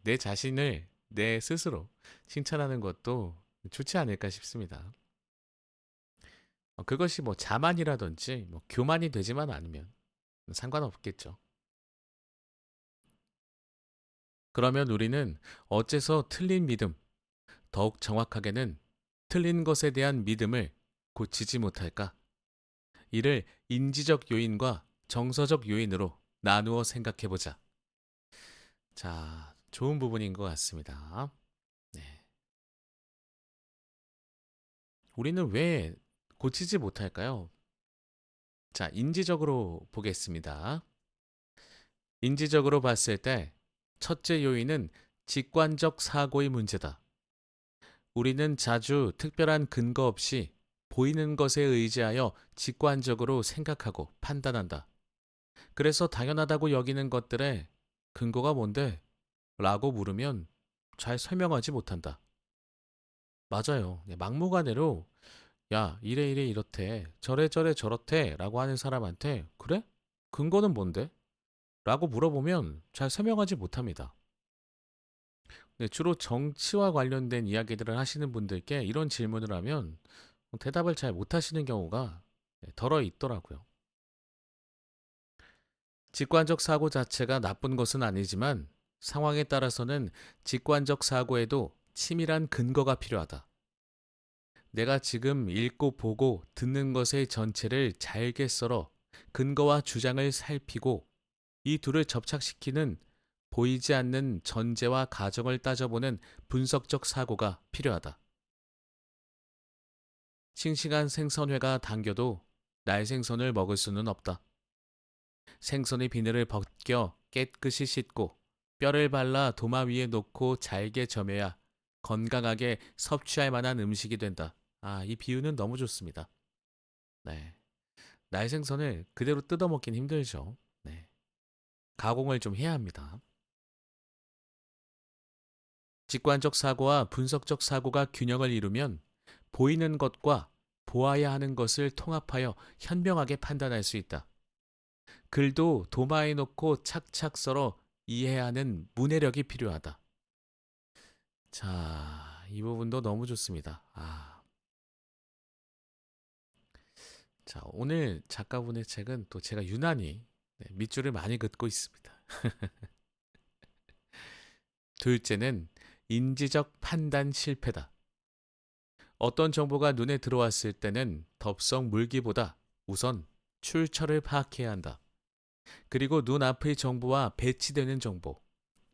[SPEAKER 1] 내 자신을 내 스스로 칭찬하는 것도 좋지 않을까 싶습니다. 그것이 뭐 자만이라든지 뭐 교만이 되지만 않으면 상관없겠죠. 그러면 우리는 어째서 틀린 믿음, 더욱 정확하게는 틀린 것에 대한 믿음을 고치지 못할까? 이를 인지적 요인과 정서적 요인으로 나누어 생각해 보자. 자, 좋은 부분인 것 같습니다. 네. 우리는 왜 고치지 못할까요? 자, 인지적으로 보겠습니다. 인지적으로 봤을 때 첫째 요인은 직관적 사고의 문제다. 우리는 자주 특별한 근거 없이 보이는 것에 의지하여 직관적으로 생각하고 판단한다. 그래서 당연하다고 여기는 것들의 근거가 뭔데? 라고 물으면 잘 설명하지 못한다. 맞아요. 막무가내로 야, 이래 이래 이렇대, 저래 저래 저렇대 라고 하는 사람한테 그래? 근거는 뭔데? 라고 물어보면 잘 설명하지 못합니다. 주로 정치와 관련된 이야기들을 하시는 분들께 이런 질문을 하면 대답을 잘 못하시는 경우가 덜어 있더라고요. 직관적 사고 자체가 나쁜 것은 아니지만 상황에 따라서는 직관적 사고에도 치밀한 근거가 필요하다. 내가 지금 읽고 보고 듣는 것의 전체를 잘게 썰어 근거와 주장을 살피고 이 둘을 접착시키는 보이지 않는 전제와 가정을 따져보는 분석적 사고가 필요하다. 싱싱한 생선회가 당겨도 날 생선을 먹을 수는 없다. 생선의 비늘을 벗겨 깨끗이 씻고 뼈를 발라 도마 위에 놓고 잘게 점여야 건강하게 섭취할 만한 음식이 된다. 이 비유는 너무 좋습니다. 네. 날 생선을 그대로 뜯어먹긴 힘들죠. 네. 가공을 좀 해야 합니다. 직관적 사고와 분석적 사고가 균형을 이루면 보이는 것과 보아야 하는 것을 통합하여 현명하게 판단할 수 있다. 글도 도마에 놓고 착착 썰어 이해하는 문해력이 필요하다. 자, 이 부분도 너무 좋습니다. 자, 오늘 작가분의 책은 또 제가 유난히 밑줄을 많이 긋고 있습니다. 둘째는 인지적 판단 실패다. 어떤 정보가 눈에 들어왔을 때는 덥석 물기보다 우선 출처를 파악해야 한다. 그리고 눈앞의 정보와 배치되는 정보,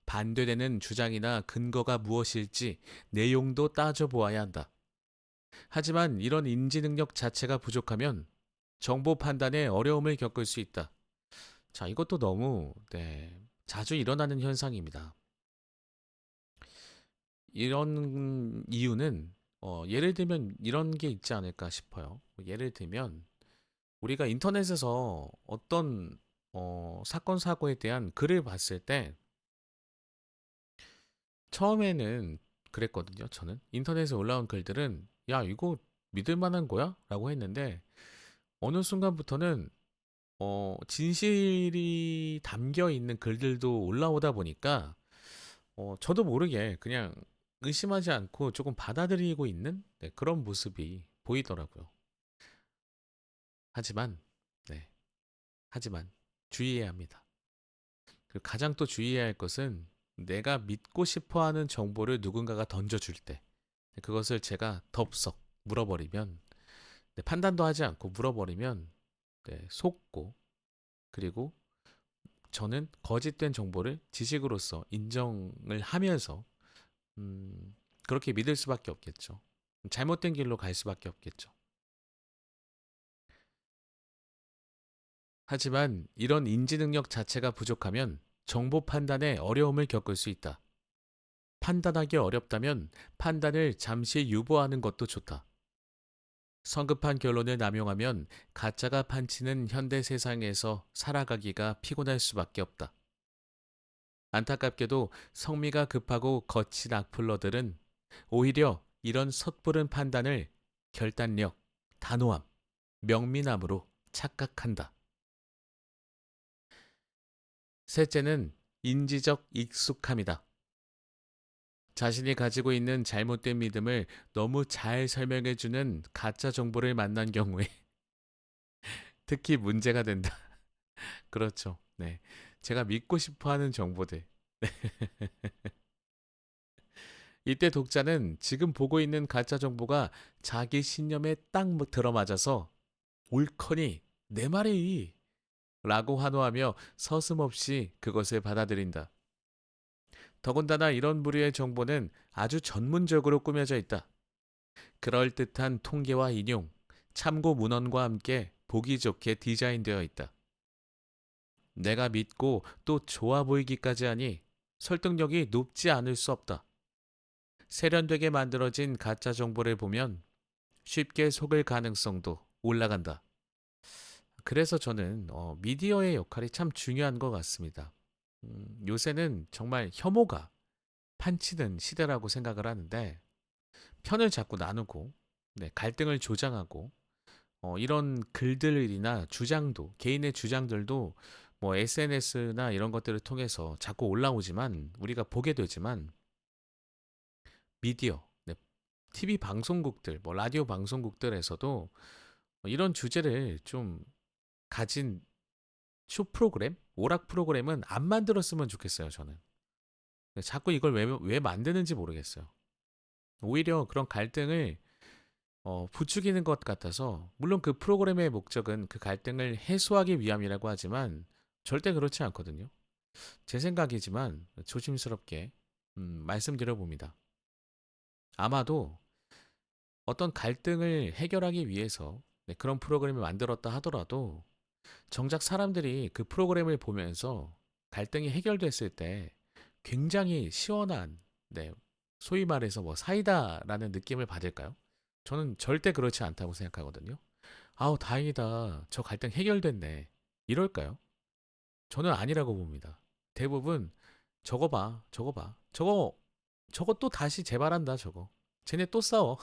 [SPEAKER 1] 반대되는 주장이나 근거가 무엇일지 내용도 따져보아야 한다. 하지만 이런 인지 능력 자체가 부족하면 정보 판단에 어려움을 겪을 수 있다. 자, 이것도 너무 자주 일어나는 현상입니다. 이런 이유는 예를 들면 이런 게 있지 않을까 싶어요. 예를 들면 우리가 인터넷에서 어떤 사건 사고에 대한 글을 봤을 때 처음에는 그랬거든요. 저는 인터넷에 올라온 글들은 야 이거 믿을 만한 거야? 라고 했는데 어느 순간부터는 진실이 담겨 있는 글들도 올라오다 보니까 저도 모르게 그냥 의심하지 않고 조금 받아들이고 있는 그런 모습이 보이더라고요. 하지만, 네, 하지만 주의해야 합니다. 그리고 가장 또 주의해야 할 것은 내가 믿고 싶어 하는 정보를 누군가가 던져줄 때 그것을 제가 덥석 물어버리면 판단도 하지 않고 물어버리면 속고 그리고 저는 거짓된 정보를 지식으로서 인정을 하면서 그렇게 믿을 수밖에 없겠죠. 잘못된 길로 갈 수밖에 없겠죠. 하지만 이런 인지 능력 자체가 부족하면 정보 판단에 어려움을 겪을 수 있다. 판단하기 어렵다면 판단을 잠시 유보하는 것도 좋다. 성급한 결론을 남용하면 가짜가 판치는 현대 세상에서 살아가기가 피곤할 수밖에 없다. 안타깝게도 성미가 급하고 거친 악플러들은 오히려 이런 섣부른 판단을 결단력, 단호함, 명민함으로 착각한다. 셋째는 인지적 익숙함이다. 자신이 가지고 있는 잘못된 믿음을 너무 잘 설명해주는 가짜 정보를 만난 경우에 특히 문제가 된다. 그렇죠. 네. 제가 믿고 싶어 하는 정보들. 이때 독자는 지금 보고 있는 가짜 정보가 자기 신념에 딱 들어맞아서 옳거니 내 말이 라고 환호하며 서슴없이 그것을 받아들인다. 더군다나 이런 부류의 정보는 아주 전문적으로 꾸며져 있다. 그럴듯한 통계와 인용, 참고 문헌과 함께 보기 좋게 디자인되어 있다. 내가 믿고 또 좋아 보이기까지 하니 설득력이 높지 않을 수 없다. 세련되게 만들어진 가짜 정보를 보면 쉽게 속을 가능성도 올라간다. 그래서 저는 미디어의 역할이 참 중요한 것 같습니다. 요새는 정말 혐오가 판치는 시대라고 생각을 하는데 편을 자꾸 나누고 갈등을 조장하고 이런 글들이나 주장도 개인의 주장들도 뭐 SNS나 이런 것들을 통해서 자꾸 올라오지만 우리가 보게 되지만 미디어, TV 방송국들, 뭐 라디오 방송국들에서도 이런 주제를 좀 가진 쇼 프로그램, 오락 프로그램은 안 만들었으면 좋겠어요, 저는. 자꾸 이걸 왜 만드는지 모르겠어요. 오히려 그런 갈등을 부추기는 것 같아서, 물론 그 프로그램의 목적은 그 갈등을 해소하기 위함이라고 하지만 절대 그렇지 않거든요. 제 생각이지만 조심스럽게 말씀드려 봅니다. 아마도 어떤 갈등을 해결하기 위해서 그런 프로그램을 만들었다 하더라도 정작 사람들이 그 프로그램을 보면서 갈등이 해결됐을 때 굉장히 시원한, 소위 말해서 뭐 사이다라는 느낌을 받을까요? 저는 절대 그렇지 않다고 생각하거든요. 아우, 다행이다. 저 갈등 해결됐네. 이럴까요? 저는 아니라고 봅니다. 대부분 저거 봐, 저거 봐. 저거 또 다시 재발한다, 저거. 쟤네 또 싸워.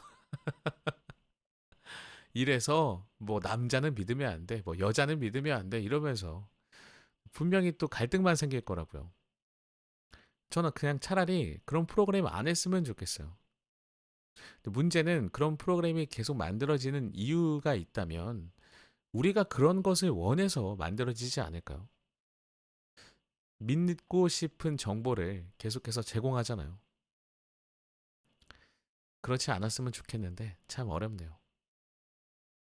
[SPEAKER 1] 이래서 뭐 남자는 믿으면 안 돼, 뭐 여자는 믿으면 안 돼, 이러면서 분명히 또 갈등만 생길 거라고요. 저는 그냥 차라리 그런 프로그램 안 했으면 좋겠어요. 근데 문제는 그런 프로그램이 계속 만들어지는 이유가 있다면 우리가 그런 것을 원해서 만들어지지 않을까요? 믿고 싶은 정보를 계속해서 제공하잖아요. 그렇지 않았으면 좋겠는데 참 어렵네요.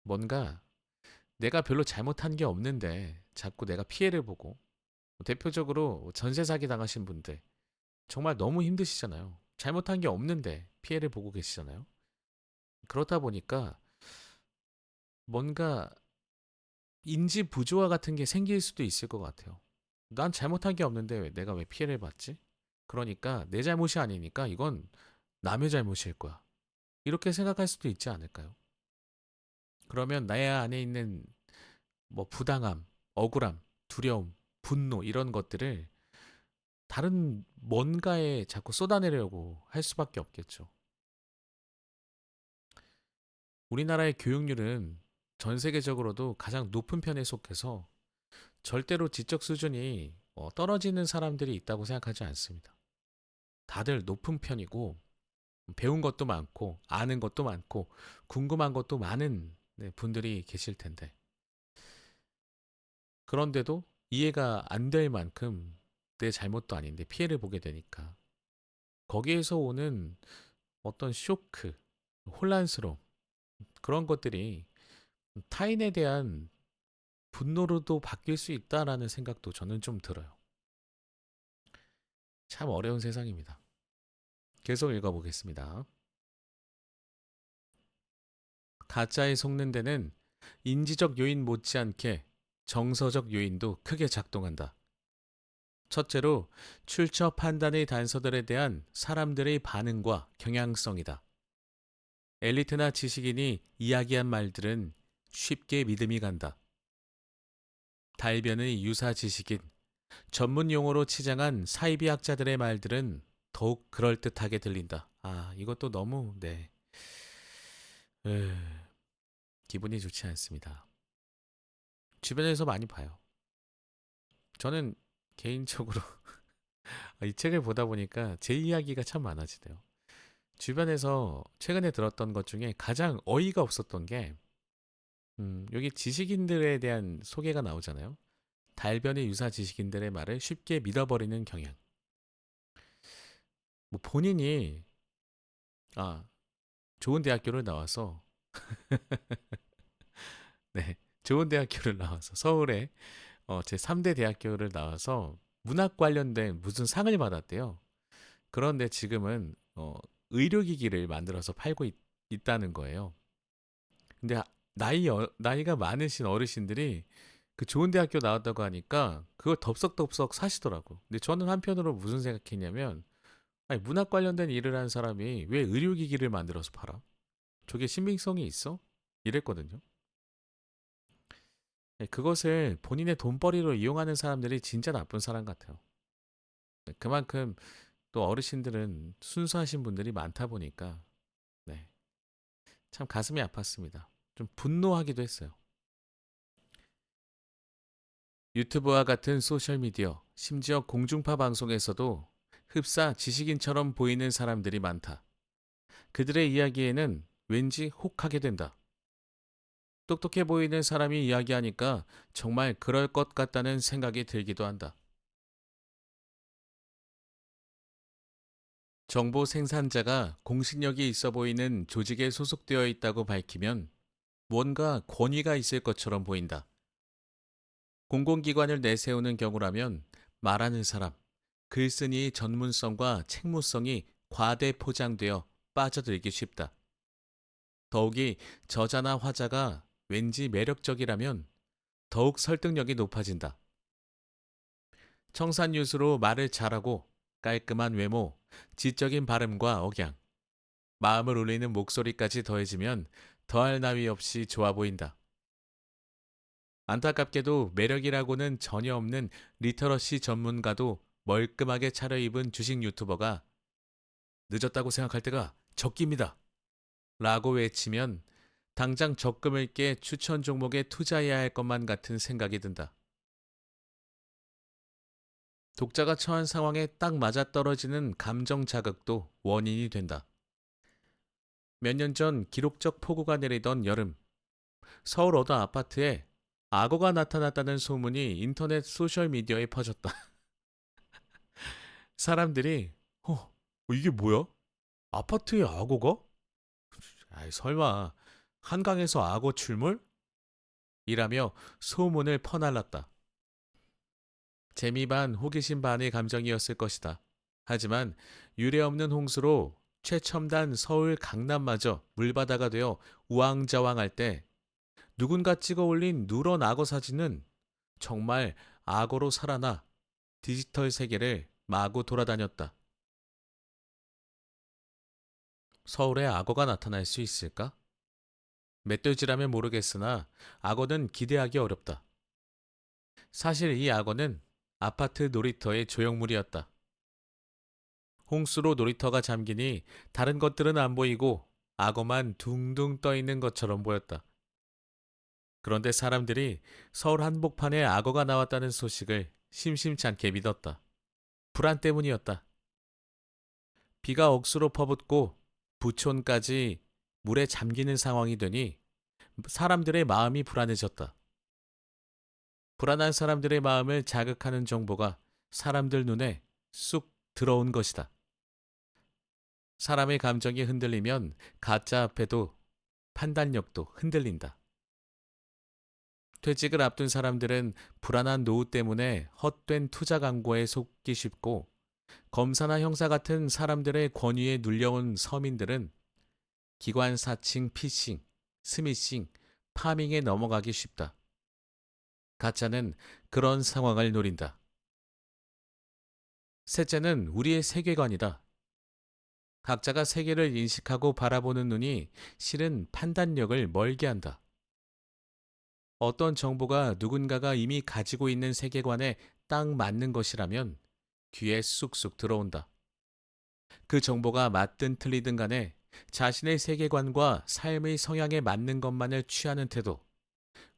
[SPEAKER 1] 뭔가 내가 별로 잘못한 게 없는데 자꾸 내가 피해를 보고 대표적으로 전세 사기 당하신 분들 정말 너무 힘드시잖아요. 잘못한 게 없는데 피해를 보고 계시잖아요. 그렇다 보니까 뭔가 인지 부조화 같은 게 생길 수도 있을 것 같아요. 난 잘못한 게 없는데 내가 왜 피해를 받지? 그러니까 내 잘못이 아니니까 이건 남의 잘못일 거야. 이렇게 생각할 수도 있지 않을까요? 그러면 나의 안에 있는 뭐 부당함, 억울함, 두려움, 분노 이런 것들을 다른 뭔가에 자꾸 쏟아내려고 할 수밖에 없겠죠. 우리나라의 교육률은 전 세계적으로도 가장 높은 편에 속해서 절대로 지적 수준이 떨어지는 사람들이 있다고 생각하지 않습니다. 다들 높은 편이고 배운 것도 많고 아는 것도 많고 궁금한 것도 많은 분들이 계실 텐데 그런데도 이해가 안 될 만큼 내 잘못도 아닌데 피해를 보게 되니까 거기에서 오는 어떤 쇼크, 혼란스러움 그런 것들이 타인에 대한 분노로도 바뀔 수 있다라는 생각도 저는 좀 들어요. 참 어려운 세상입니다. 계속 읽어보겠습니다. 가짜에 속는 데는 인지적 요인 못지않게 정서적 요인도 크게 작동한다. 첫째로 출처 판단의 단서들에 대한 사람들의 반응과 경향성이다. 엘리트나 지식인이 이야기한 말들은 쉽게 믿음이 간다. 달변의 유사 지식인, 전문 용어로 치장한 사이비학자들의 말들은 더욱 그럴듯하게 들린다. 이것도 너무, 네. 으, 기분이 좋지 않습니다. 주변에서 많이 봐요. 저는 개인적으로 이 책을 보다 보니까 제 이야기가 참 많아지네요. 주변에서 최근에 들었던 것 중에 가장 어이가 없었던 게, 여기 지식인들에 대한 소개가 나오잖아요. 달변의 유사 지식인들의 말을 쉽게 믿어버리는 경향. 뭐 본인이, 아, 좋은 대학교를 나와서, 네, 좋은 대학교를 나와서, 서울에 제 3대 대학교를 나와서 문학 관련된 무슨 상을 받았대요. 그런데 지금은 의료기기를 만들어서 팔고 있다는 거예요. 근데 나이가 많으신 어르신들이 그 좋은 대학교 나왔다고 하니까 그걸 덥석덥석 사시더라고. 근데 저는 한편으로 무슨 생각했냐면, 아니, 문학 관련된 일을 한 사람이 왜 의료기기를 만들어서 팔아? 저게 신빙성이 있어? 이랬거든요. 네, 그것을 본인의 돈벌이로 이용하는 사람들이 진짜 나쁜 사람 같아요. 네, 그만큼 또 어르신들은 순수하신 분들이 많다 보니까 네, 참 가슴이 아팠습니다. 좀 분노하기도 했어요. 유튜브와 같은 소셜미디어, 심지어 공중파 방송에서도 흡사 지식인처럼 보이는 사람들이 많다. 그들의 이야기에는 왠지 혹하게 된다. 똑똑해 보이는 사람이 이야기하니까 정말 그럴 것 같다는 생각이 들기도 한다. 정보 생산자가 공신력이 있어 보이는 조직에 소속되어 있다고 밝히면 뭔가 권위가 있을 것처럼 보인다. 공공기관을 내세우는 경우라면 말하는 사람, 글쓴이의 전문성과 책무성이 과대 포장되어 빠져들기 쉽다. 더욱이 저자나 화자가 왠지 매력적이라면 더욱 설득력이 높아진다. 청산유수로 말을 잘하고 깔끔한 외모, 지적인 발음과 억양, 마음을 울리는 목소리까지 더해지면 더할 나위 없이 좋아 보인다. 안타깝게도 매력이라고는 전혀 없는 리터러시 전문가도 멀끔하게 차려입은 주식 유튜버가 늦었다고 생각할 때가 적기입니다. 라고 외치면 당장 적금을 깨 추천 종목에 투자해야 할 것만 같은 생각이 든다. 독자가 처한 상황에 딱 맞아떨어지는 감정 자극도 원인이 된다. 몇 년 전 기록적 폭우가 내리던 여름, 서울 어느 아파트에 악어가 나타났다는 소문이 인터넷 소셜미디어에 퍼졌다. 사람들이 이게 뭐야? 아파트에 악어가? 아이, 설마 한강에서 악어 출몰? 이라며 소문을 퍼날랐다. 재미 반 호기심 반의 감정이었을 것이다. 하지만 유례없는 홍수로 최첨단 서울 강남마저 물바다가 되어 우왕좌왕할 때 누군가 찍어 올린 누런 악어 사진은 정말 악어로 살아나 디지털 세계를 마구 돌아다녔다. 서울에 악어가 나타날 수 있을까? 멧돼지라면 모르겠으나 악어는 기대하기 어렵다. 사실 이 악어는 아파트 놀이터의 조형물이었다. 홍수로 놀이터가 잠기니 다른 것들은 안 보이고 악어만 둥둥 떠 있는 것처럼 보였다. 그런데 사람들이 서울 한복판에 악어가 나왔다는 소식을 심심찮게 믿었다. 불안 때문이었다. 비가 억수로 퍼붓고 부촌까지 물에 잠기는 상황이 되니 사람들의 마음이 불안해졌다. 불안한 사람들의 마음을 자극하는 정보가 사람들 눈에 쑥 들어온 것이다. 사람의 감정이 흔들리면 가짜 앞에도 판단력도 흔들린다. 퇴직을 앞둔 사람들은 불안한 노후 때문에 헛된 투자 광고에 속기 쉽고 검사나 형사 같은 사람들의 권위에 눌려온 서민들은 기관 사칭 피싱, 스미싱, 파밍에 넘어가기 쉽다. 가짜는 그런 상황을 노린다. 셋째는 우리의 세계관이다. 각자가 세계를 인식하고 바라보는 눈이 실은 판단력을 멀게 한다. 어떤 정보가 누군가가 이미 가지고 있는 세계관에 딱 맞는 것이라면 귀에 쑥쑥 들어온다. 그 정보가 맞든 틀리든 간에 자신의 세계관과 삶의 성향에 맞는 것만을 취하는 태도,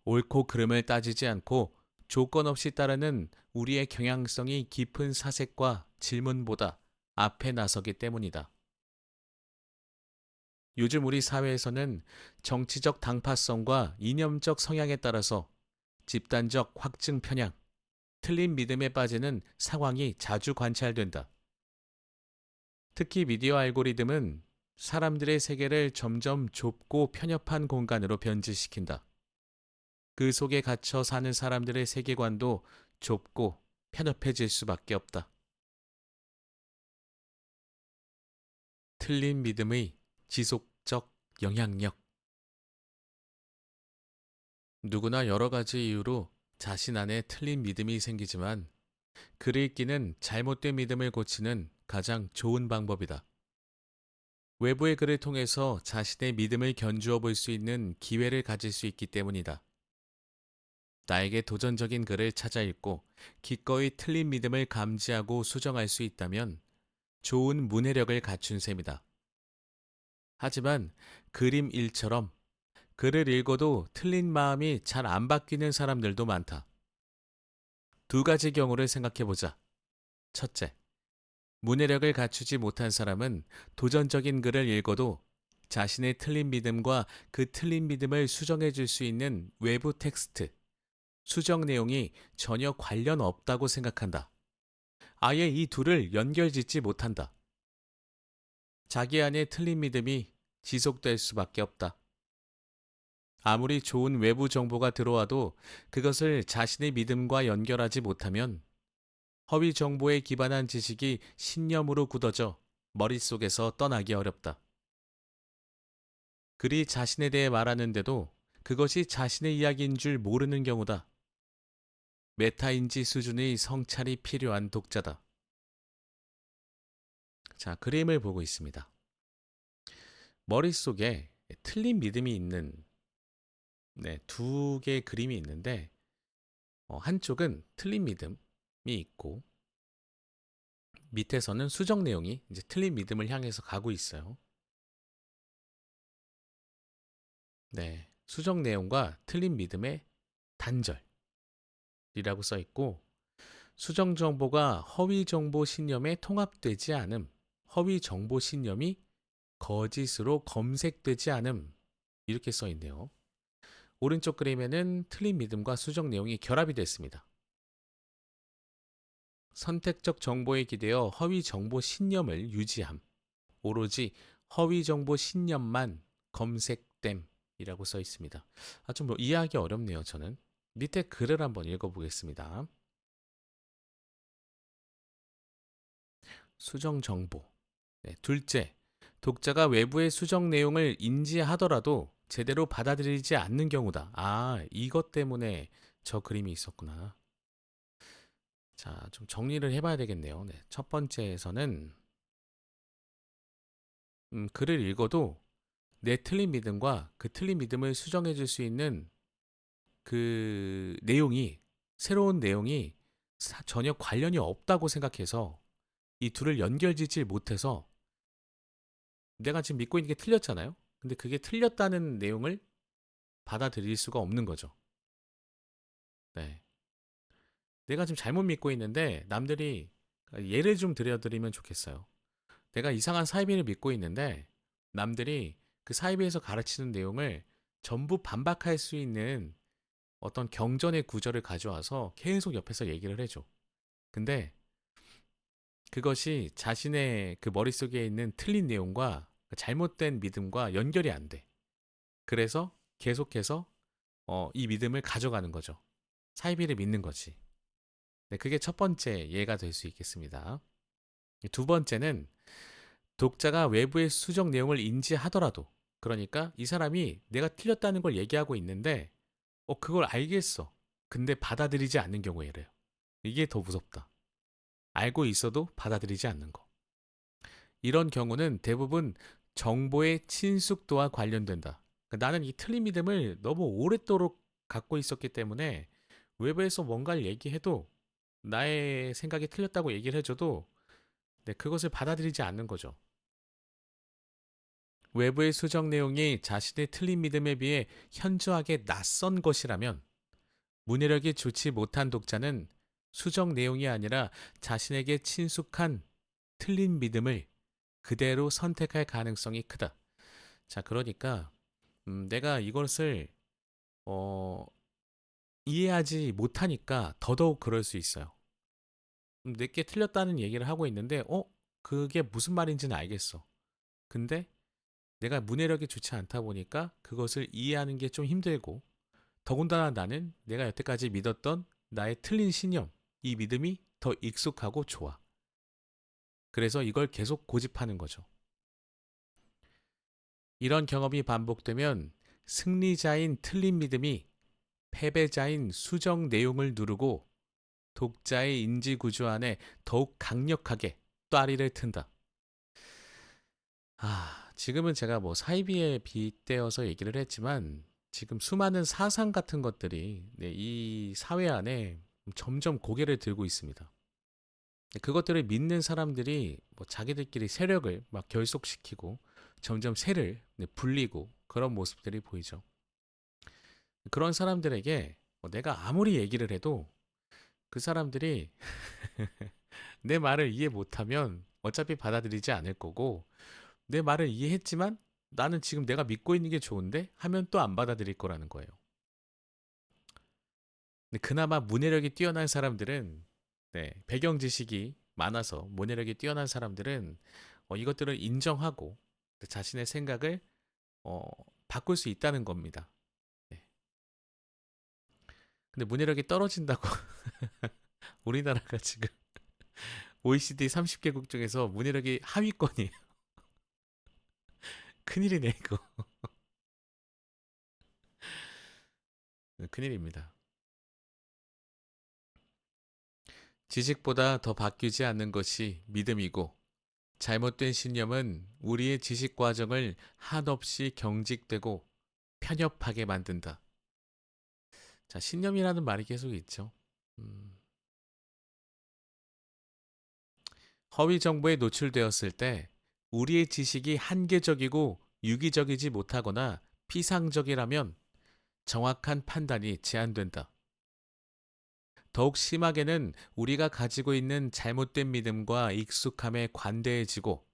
[SPEAKER 1] 옳고 그름을 따지지 않고 조건 없이 따르는 우리의 경향성이 깊은 사색과 질문보다 앞에 나서기 때문이다. 요즘 우리 사회에서는 정치적 당파성과 이념적 성향에 따라서 집단적 확증 편향, 틀린 믿음에 빠지는 상황이 자주 관찰된다. 특히 미디어 알고리즘은 사람들의 세계를 점점 좁고 편협한 공간으로 변질시킨다. 그 속에 갇혀 사는 사람들의 세계관도 좁고 편협해질 수밖에 없다. 틀린 믿음의 지속적 영향력. 누구나 여러 가지 이유로 자신 안에 틀린 믿음이 생기지만 글을 읽기는 잘못된 믿음을 고치는 가장 좋은 방법이다. 외부의 글을 통해서 자신의 믿음을 견주어 볼 수 있는 기회를 가질 수 있기 때문이다. 나에게 도전적인 글을 찾아 읽고 기꺼이 틀린 믿음을 감지하고 수정할 수 있다면 좋은 문해력을 갖춘 셈이다. 하지만 그림 일처럼 글을 읽어도 틀린 마음이 잘 안 바뀌는 사람들도 많다. 두 가지 경우를 생각해 보자. 첫째, 문해력을 갖추지 못한 사람은 도전적인 글을 읽어도 자신의 틀린 믿음과 그 틀린 믿음을 수정해 줄 수 있는 외부 텍스트, 수정 내용이 전혀 관련 없다고 생각한다. 아예 이 둘을 연결짓지 못한다. 자기 안에 틀린 믿음이 지속될 수밖에 없다. 아무리 좋은 외부 정보가 들어와도 그것을 자신의 믿음과 연결하지 못하면 허위 정보에 기반한 지식이 신념으로 굳어져 머릿속에서 떠나기 어렵다. 글이 자신에 대해 말하는데도 그것이 자신의 이야기인 줄 모르는 경우다. 메타인지 수준의 성찰이 필요한 독자다. 자, 그림을 보고 있습니다. 머릿속에 틀린 믿음이 있는 두 개의 그림이 있는데 한쪽은 틀린 믿음이 있고 밑에서는 수정 내용이 이제 틀린 믿음을 향해서 가고 있어요. 네, 수정 내용과 틀린 믿음의 단절이라고 써 있고 수정 정보가 허위 정보 신념에 통합되지 않음, 허위 정보 신념이 거짓으로 검색되지 않음, 이렇게 써 있네요. 오른쪽 그림에는 틀린 믿음과 수정 내용이 결합이 됐습니다. 선택적 정보에 기대어 허위 정보 신념을 유지함. 오로지 허위 정보 신념만 검색됨이라고 써 있습니다. 좀 이해하기 어렵네요, 저는. 밑에 글을 한번 읽어보겠습니다. 수정 정보. 네, 둘째, 독자가 외부의 수정 내용을 인지하더라도 제대로 받아들이지 않는 경우다. 이것 때문에 저 그림이 있었구나. 자, 좀 정리를 해봐야 되겠네요. 네, 첫 번째에서는 글을 읽어도 내 틀린 믿음과 그 틀린 믿음을 수정해 줄 수 있는 그 내용이, 새로운 내용이 전혀 관련이 없다고 생각해서 이 둘을 연결짓지 못해서 내가 지금 믿고 있는 게 틀렸잖아요. 근데 그게 틀렸다는 내용을 받아들일 수가 없는 거죠. 네. 내가 지금 잘못 믿고 있는데 남들이 예를 좀 들려드리면 좋겠어요. 내가 이상한 사이비를 믿고 있는데 남들이 그 사이비에서 가르치는 내용을 전부 반박할 수 있는 어떤 경전의 구절을 가져와서 계속 옆에서 얘기를 해줘. 근데 그것이 자신의 그 머릿속에 있는 틀린 내용과 잘못된 믿음과 연결이 안 돼. 그래서 계속해서 이 믿음을 가져가는 거죠. 사이비를 믿는 거지. 네, 그게 첫 번째 예가 될 수 있겠습니다. 두 번째는 독자가 외부의 수정 내용을 인지하더라도, 그러니까 이 사람이 내가 틀렸다는 걸 얘기하고 있는데 그걸 알겠어. 근데 받아들이지 않는 경우에래요. 이게 더 무섭다. 알고 있어도 받아들이지 않는 거. 이런 경우는 대부분 정보의 친숙도와 관련된다. 그러니까 나는 이 틀린 믿음을 너무 오랫도록 갖고 있었기 때문에 외부에서 뭔가를 얘기해도 나의 생각이 틀렸다고 얘기를 해줘도 그것을 받아들이지 않는 거죠. 외부의 수정 내용이 자신의 틀린 믿음에 비해 현저하게 낯선 것이라면 문해력이 좋지 못한 독자는 수정 내용이 아니라 자신에게 친숙한 틀린 믿음을 그대로 선택할 가능성이 크다. 자, 그러니까 내가 이것을 이해하지 못하니까 더더욱 그럴 수 있어요. 내게 틀렸다는 얘기를 하고 있는데 그게 무슨 말인지는 알겠어. 근데 내가 문해력이 좋지 않다 보니까 그것을 이해하는 게 좀 힘들고, 더군다나 나는 내가 여태까지 믿었던 나의 틀린 신념, 이 믿음이 더 익숙하고 좋아. 그래서 이걸 계속 고집하는 거죠. 이런 경험이 반복되면 승리자인 틀린 믿음이 패배자인 수정 내용을 누르고 독자의 인지 구조 안에 더욱 강력하게 또아리를 튼다. 지금은 제가 사이비에 빗대어서 얘기를 했지만 지금 수많은 사상 같은 것들이 이 사회 안에 점점 고개를 들고 있습니다. 그것들을 믿는 사람들이 자기들끼리 세력을 막 결속시키고 점점 세를 불리고 그런 모습들이 보이죠. 그런 사람들에게 내가 아무리 얘기를 해도 그 사람들이 내 말을 이해 못하면 어차피 받아들이지 않을 거고, 내 말을 이해했지만 나는 지금 내가 믿고 있는 게 좋은데 하면 또 안 받아들일 거라는 거예요. 근데 그나마 문해력이 뛰어난 사람들은, 배경 지식이 많아서 문해력이 뛰어난 사람들은 이것들을 인정하고 자신의 생각을 바꿀 수 있다는 겁니다. 네. 근데 문해력이 떨어진다고 우리나라가 지금 OECD 30개국 중에서 문해력이 하위권이에요. 큰일이네 이거. 큰일입니다. 지식보다 더 바뀌지 않는 것이 믿음이고, 잘못된 신념은 우리의 지식 과정을 한없이 경직되고 편협하게 만든다. 자, 신념이라는 말이 계속 있죠. 허위 정보에 노출되었을 때 우리의 지식이 한계적이고 유기적이지 못하거나 피상적이라면 정확한 판단이 제한된다. 더욱 심하게는 우리가 가지고 있는 잘못된 믿음과 익숙함에 관대해지고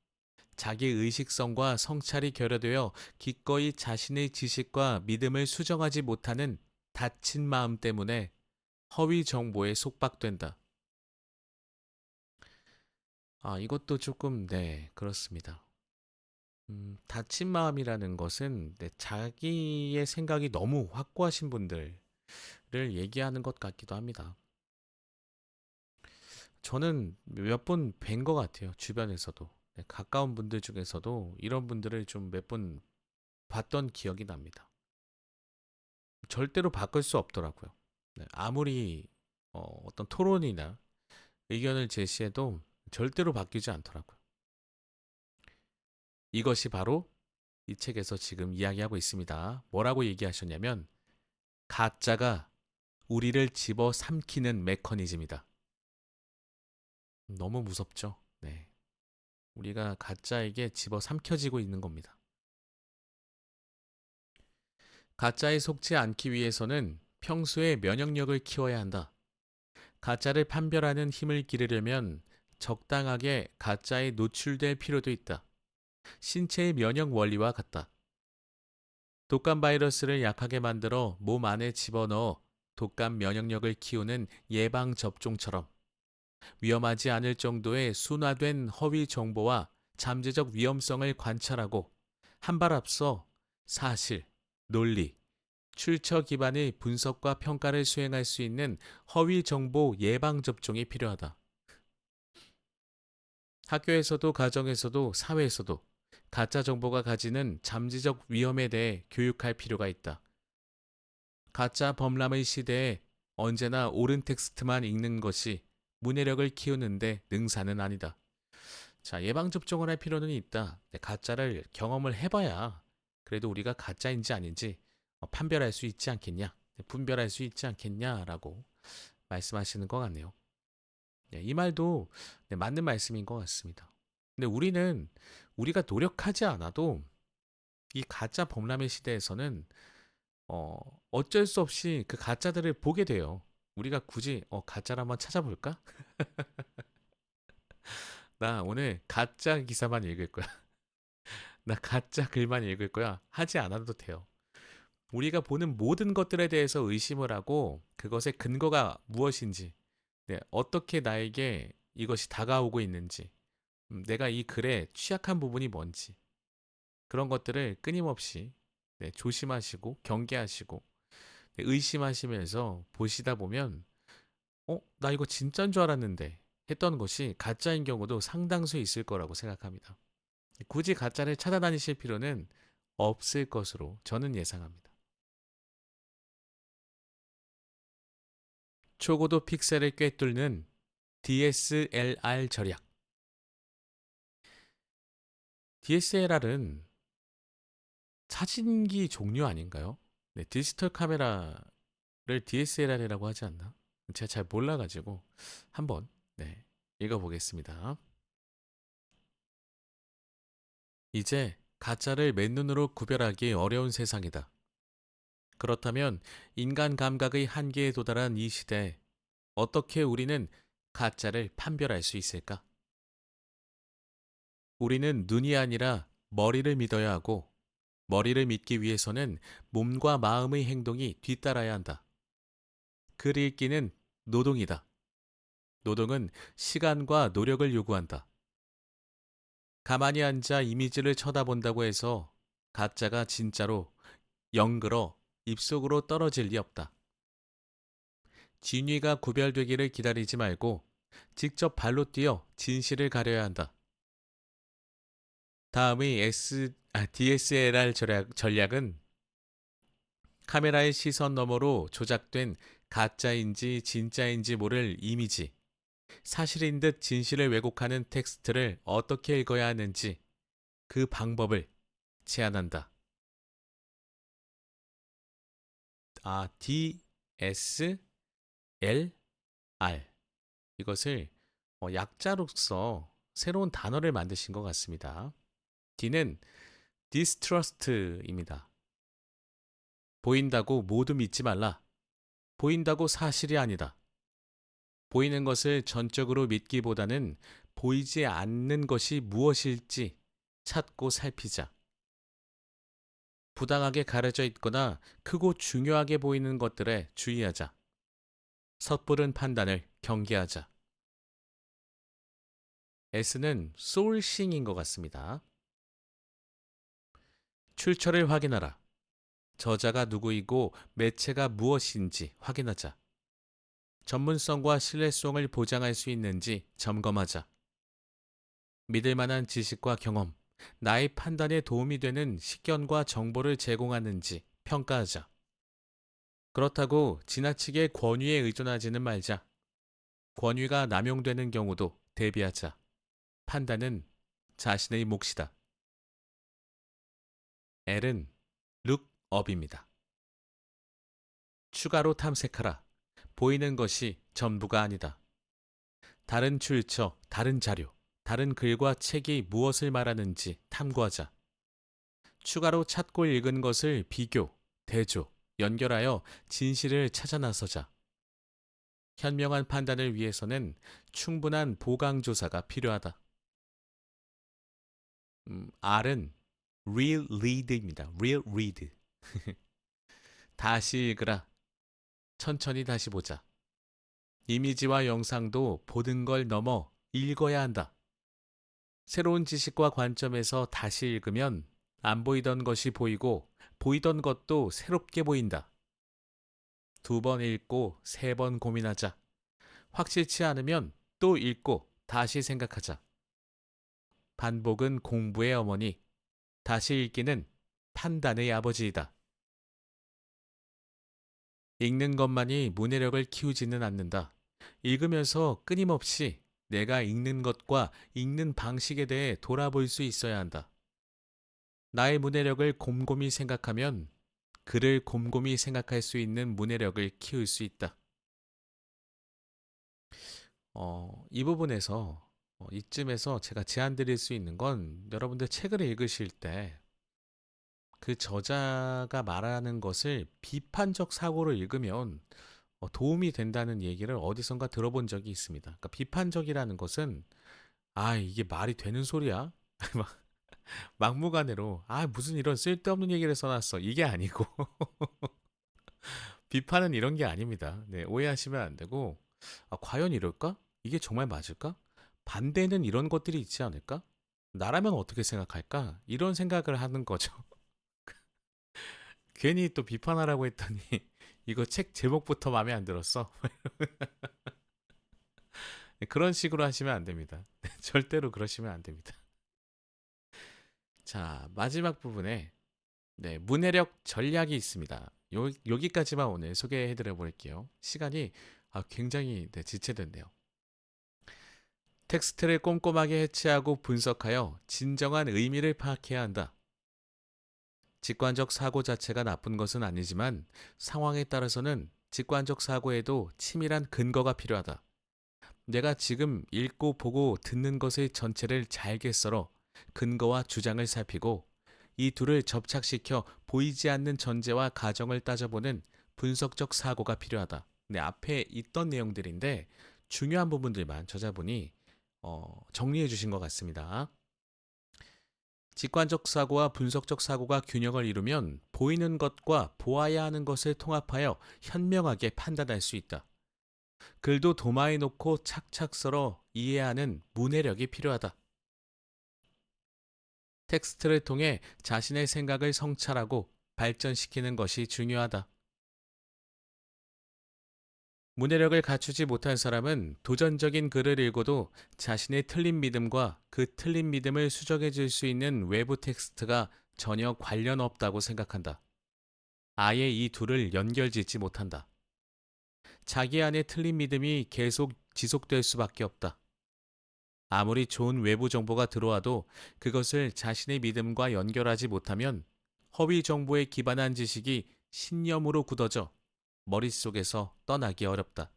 [SPEAKER 1] 자기 의식성과 성찰이 결여되어 기꺼이 자신의 지식과 믿음을 수정하지 못하는 닫힌 마음 때문에 허위 정보에 속박된다. 이것도 조금, 네, 그렇습니다. 닫힌 마음이라는 것은 네, 자기의 생각이 너무 확고하신 분들을 얘기하는 것 같기도 합니다. 저는 몇 번 뵌 것 같아요. 주변에서도. 네, 가까운 분들 중에서도 이런 분들을 좀 몇 번 봤던 기억이 납니다. 절대로 바꿀 수 없더라고요. 네, 아무리 어떤 토론이나 의견을 제시해도 절대로 바뀌지 않더라고요. 이것이 바로 이 책에서 지금 이야기하고 있습니다. 뭐라고 얘기하셨냐면 가짜가 우리를 집어 삼키는 메커니즘이다. 너무 무섭죠? 네. 우리가 가짜에게 집어 삼켜지고 있는 겁니다. 가짜에 속지 않기 위해서는 평소에 면역력을 키워야 한다. 가짜를 판별하는 힘을 기르려면 적당하게 가짜에 노출될 필요도 있다. 신체의 면역 원리와 같다. 독감 바이러스를 약하게 만들어 몸 안에 집어넣어 독감 면역력을 키우는 예방 접종처럼 위험하지 않을 정도의 순화된 허위 정보와 잠재적 위험성을 관찰하고 한 발 앞서 사실, 논리, 출처 기반의 분석과 평가를 수행할 수 있는 허위 정보 예방 접종이 필요하다. 학교에서도 가정에서도 사회에서도 가짜 정보가 가지는 잠재적 위험에 대해 교육할 필요가 있다. 가짜 범람의 시대에 언제나 옳은 텍스트만 읽는 것이 문해력을 키우는데 능사는 아니다. 자, 예방접종을 할 필요는 있다. 가짜를 경험을 해봐야 그래도 우리가 가짜인지 아닌지 판별할 수 있지 않겠냐, 분별할 수 있지 않겠냐라고 말씀하시는 것 같네요. 이 말도 맞는 말씀인 것 같습니다. 근데 우리가 노력하지 않아도 이 가짜 범람의 시대에서는 어, 어쩔 수 없이 그 가짜들을 보게 돼요. 우리가 굳이 가짜를 한번 찾아볼까? 나 오늘 가짜 기사만 읽을 거야. 나 가짜 글만 읽을 거야. 하지 않아도 돼요. 우리가 보는 모든 것들에 대해서 의심을 하고 그것의 근거가 무엇인지, 네, 어떻게 나에게 이것이 다가오고 있는지, 내가 이 글에 취약한 부분이 뭔지, 그런 것들을 끊임없이 네, 조심하시고 경계하시고 네, 의심하시면서 보시다 보면 나 이거 진짜인 줄 알았는데 했던 것이 가짜인 경우도 상당수 있을 거라고 생각합니다. 굳이 가짜를 찾아다니실 필요는 없을 것으로 저는 예상합니다. 초고도 픽셀을 꿰뚫는 DSLR 절약. DSLR은 사진기 종류 아닌가요? 네, 디지털 카메라를 DSLR이라고 하지 않나? 제가 잘 몰라가지고 한번 네, 읽어보겠습니다. 이제 가짜를 맨눈으로 구별하기 어려운 세상이다. 그렇다면 인간 감각의 한계에 도달한 이 시대에 어떻게 우리는 가짜를 판별할 수 있을까? 우리는 눈이 아니라 머리를 믿어야 하고 머리를 믿기 위해서는 몸과 마음의 행동이 뒤따라야 한다. 글 읽기는 노동이다. 노동은 시간과 노력을 요구한다. 가만히 앉아 이미지를 쳐다본다고 해서 가짜가 진짜로 영글어 입속으로 떨어질 리 없다. 진위가 구별되기를 기다리지 말고 직접 발로 뛰어 진실을 가려야 한다. 다음의 DSLR 전략은 카메라의 시선 너머로 조작된 가짜인지 진짜인지 모를 이미지, 사실인 듯 진실을 왜곡하는 텍스트를 어떻게 읽어야 하는지 그 방법을 제안한다. DSLR. 이것을 약자로서 새로운 단어를 만드신 것 같습니다. D는 distrust입니다. 보인다고 모두 믿지 말라. 보인다고 사실이 아니다. 보이는 것을 전적으로 믿기보다는 보이지 않는 것이 무엇일지 찾고 살피자. 부당하게 가려져 있거나 크고 중요하게 보이는 것들에 주의하자. 섣부른 판단을 경계하자. S는 소울싱인 것 같습니다. 출처를 확인하라. 저자가 누구이고 매체가 무엇인지 확인하자. 전문성과 신뢰성을 보장할 수 있는지 점검하자. 믿을 만한 지식과 경험, 나의 판단에 도움이 되는 식견과 정보를 제공하는지 평가하자. 그렇다고 지나치게 권위에 의존하지는 말자. 권위가 남용되는 경우도 대비하자. 판단은 자신의 몫이다. L은 룩업입니다. 추가로 탐색하라. 보이는 것이 전부가 아니다. 다른 출처, 다른 자료, 다른 글과 책이 무엇을 말하는지 탐구하자. 추가로 찾고 읽은 것을 비교, 대조, 연결하여 진실을 찾아 나서자. 현명한 판단을 위해서는 충분한 보강 조사가 필요하다. R은 real read입니다. real read. 다시 읽으라. 천천히 다시 보자. 이미지와 영상도 보는 걸 넘어 읽어야 한다. 새로운 지식과 관점에서 다시 읽으면 안 보이던 것이 보이고 보이던 것도 새롭게 보인다. 2번 읽고 3번 고민하자. 확실치 않으면 또 읽고 다시 생각하자. 반복은 공부의 어머니, 다시 읽기는 판단의 아버지이다. 읽는 것만이 문해력을 키우지는 않는다. 읽으면서 끊임없이 내가 읽는 것과 읽는 방식에 대해 돌아볼 수 있어야 한다. 나의 문해력을 곰곰이 생각하면 글을 곰곰이 생각할 수 있는 문해력을 키울 수 있다. 이 부분에서 이쯤에서 제가 제안 드릴 수 있는 건 여러분들 책을 읽으실 때 그 저자가 말하는 것을 비판적 사고로 읽으면 도움이 된다는 얘기를 어디선가 들어본 적이 있습니다. 그러니까 비판적이라는 것은 이게 말이 되는 소리야? 막 막무가내로 무슨 이런 쓸데없는 얘기를 써놨어. 이게 아니고 비판은 이런 게 아닙니다. 네, 오해하시면 안 되고 과연 이럴까? 이게 정말 맞을까? 반대는 이런 것들이 있지 않을까? 나라면 어떻게 생각할까? 이런 생각을 하는 거죠. 괜히 또 비판하라고 했더니 이거 책 제목부터 마음에 안 들었어. 그런 식으로 하시면 안 됩니다. 절대로 그러시면 안 됩니다. 자, 마지막 부분에 문해력 전략이 있습니다. 여기까지만 오늘 소개해드려 볼게요. 시간이 굉장히 지체됐네요. 텍스트를 꼼꼼하게 해치하고 분석하여 진정한 의미를 파악해야 한다. 직관적 사고 자체가 나쁜 것은 아니지만 상황에 따라서는 직관적 사고에도 치밀한 근거가 필요하다. 내가 지금 읽고 보고 듣는 것의 전체를 잘게 썰어 근거와 주장을 살피고 이 둘을 접착시켜 보이지 않는 전제와 가정을 따져보는 분석적 사고가 필요하다. 앞에 있던 내용들인데 중요한 부분들만 저자분이 정리해 주신 것 같습니다. 직관적 사고와 분석적 사고가 균형을 이루면 보이는 것과 보아야 하는 것을 통합하여 현명하게 판단할 수 있다. 글도 도마에 놓고 착착 썰어 이해하는 문해력이 필요하다. 텍스트를 통해 자신의 생각을 성찰하고 발전시키는 것이 중요하다. 문해력을 갖추지 못한 사람은 도전적인 글을 읽어도 자신의 틀린 믿음과 그 틀린 믿음을 수정해 줄 수 있는 외부 텍스트가 전혀 관련 없다고 생각한다. 아예 이 둘을 연결짓지 못한다. 자기 안에 틀린 믿음이 계속 지속될 수밖에 없다. 아무리 좋은 외부 정보가 들어와도 그것을 자신의 믿음과 연결하지 못하면 허위 정보에 기반한 지식이 신념으로 굳어져 머릿속에서 떠나기 어렵다.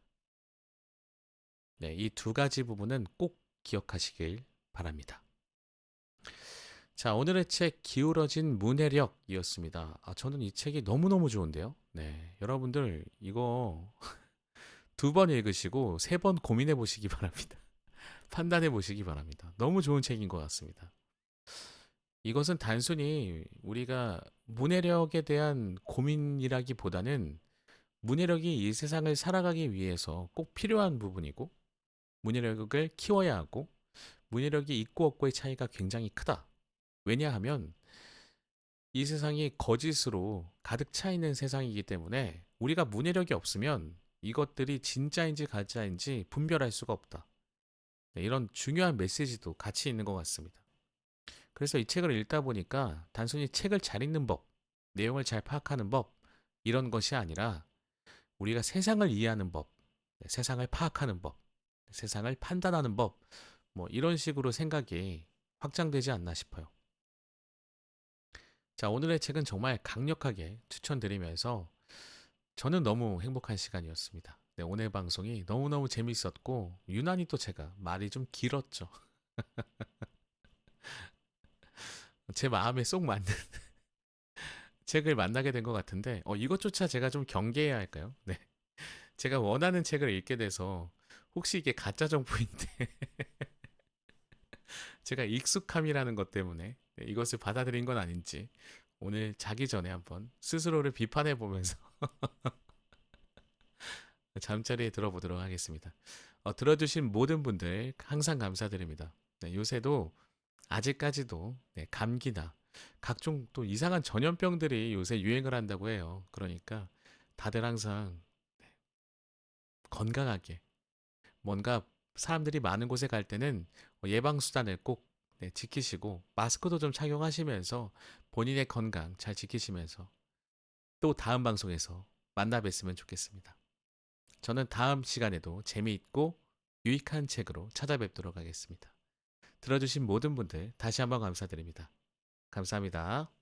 [SPEAKER 1] 이 2가지 부분은 꼭 기억하시길 바랍니다. 자, 오늘의 책 기울어진 문해력이었습니다. 저는 이 책이 너무너무 좋은데요. 여러분들 이거 두 번 읽으시고 세 번 고민해 보시기 바랍니다. 판단해 보시기 바랍니다. 너무 좋은 책인 것 같습니다. 이것은 단순히 우리가 문해력에 대한 고민이라기보다는 문해력이 이 세상을 살아가기 위해서 꼭 필요한 부분이고 문해력을 키워야 하고 문해력이 있고 없고의 차이가 굉장히 크다. 왜냐하면 이 세상이 거짓으로 가득 차 있는 세상이기 때문에 우리가 문해력이 없으면 이것들이 진짜인지 가짜인지 분별할 수가 없다. 네, 이런 중요한 메시지도 같이 있는 것 같습니다. 그래서 이 책을 읽다 보니까 단순히 책을 잘 읽는 법, 내용을 잘 파악하는 법, 이런 것이 아니라 우리가 세상을 이해하는 법, 네, 세상을 파악하는 법, 세상을 판단하는 법, 뭐 이런 식으로 생각이 확장되지 않나 싶어요. 자, 오늘의 책은 정말 강력하게 추천드리면서 저는 너무 행복한 시간이었습니다. 네, 오늘 방송이 너무너무 재밌었고 유난히 또 제가 말이 좀 길었죠. 제 마음에 쏙 맞는 책을 만나게 된 것 같은데 이것조차 제가 좀 경계해야 할까요? 네, 제가 원하는 책을 읽게 돼서 혹시 이게 가짜 정보인데 제가 익숙함이라는 것 때문에 이것을 받아들인 건 아닌지 오늘 자기 전에 한번 스스로를 비판해 보면서 잠자리에 들어보도록 하겠습니다. 들어주신 모든 분들 항상 감사드립니다. 네, 요새도 아직까지도 네, 감기나 각종 또 이상한 전염병들이 요새 유행을 한다고 해요. 그러니까 다들 항상 건강하게 뭔가 사람들이 많은 곳에 갈 때는 예방수단을 꼭 네, 지키시고 마스크도 좀 착용하시면서 본인의 건강 잘 지키시면서 또 다음 방송에서 만나 뵀으면 좋겠습니다. 저는 다음 시간에도 재미있고 유익한 책으로 찾아뵙도록 하겠습니다. 들어주신 모든 분들 다시 한번 감사드립니다. 감사합니다.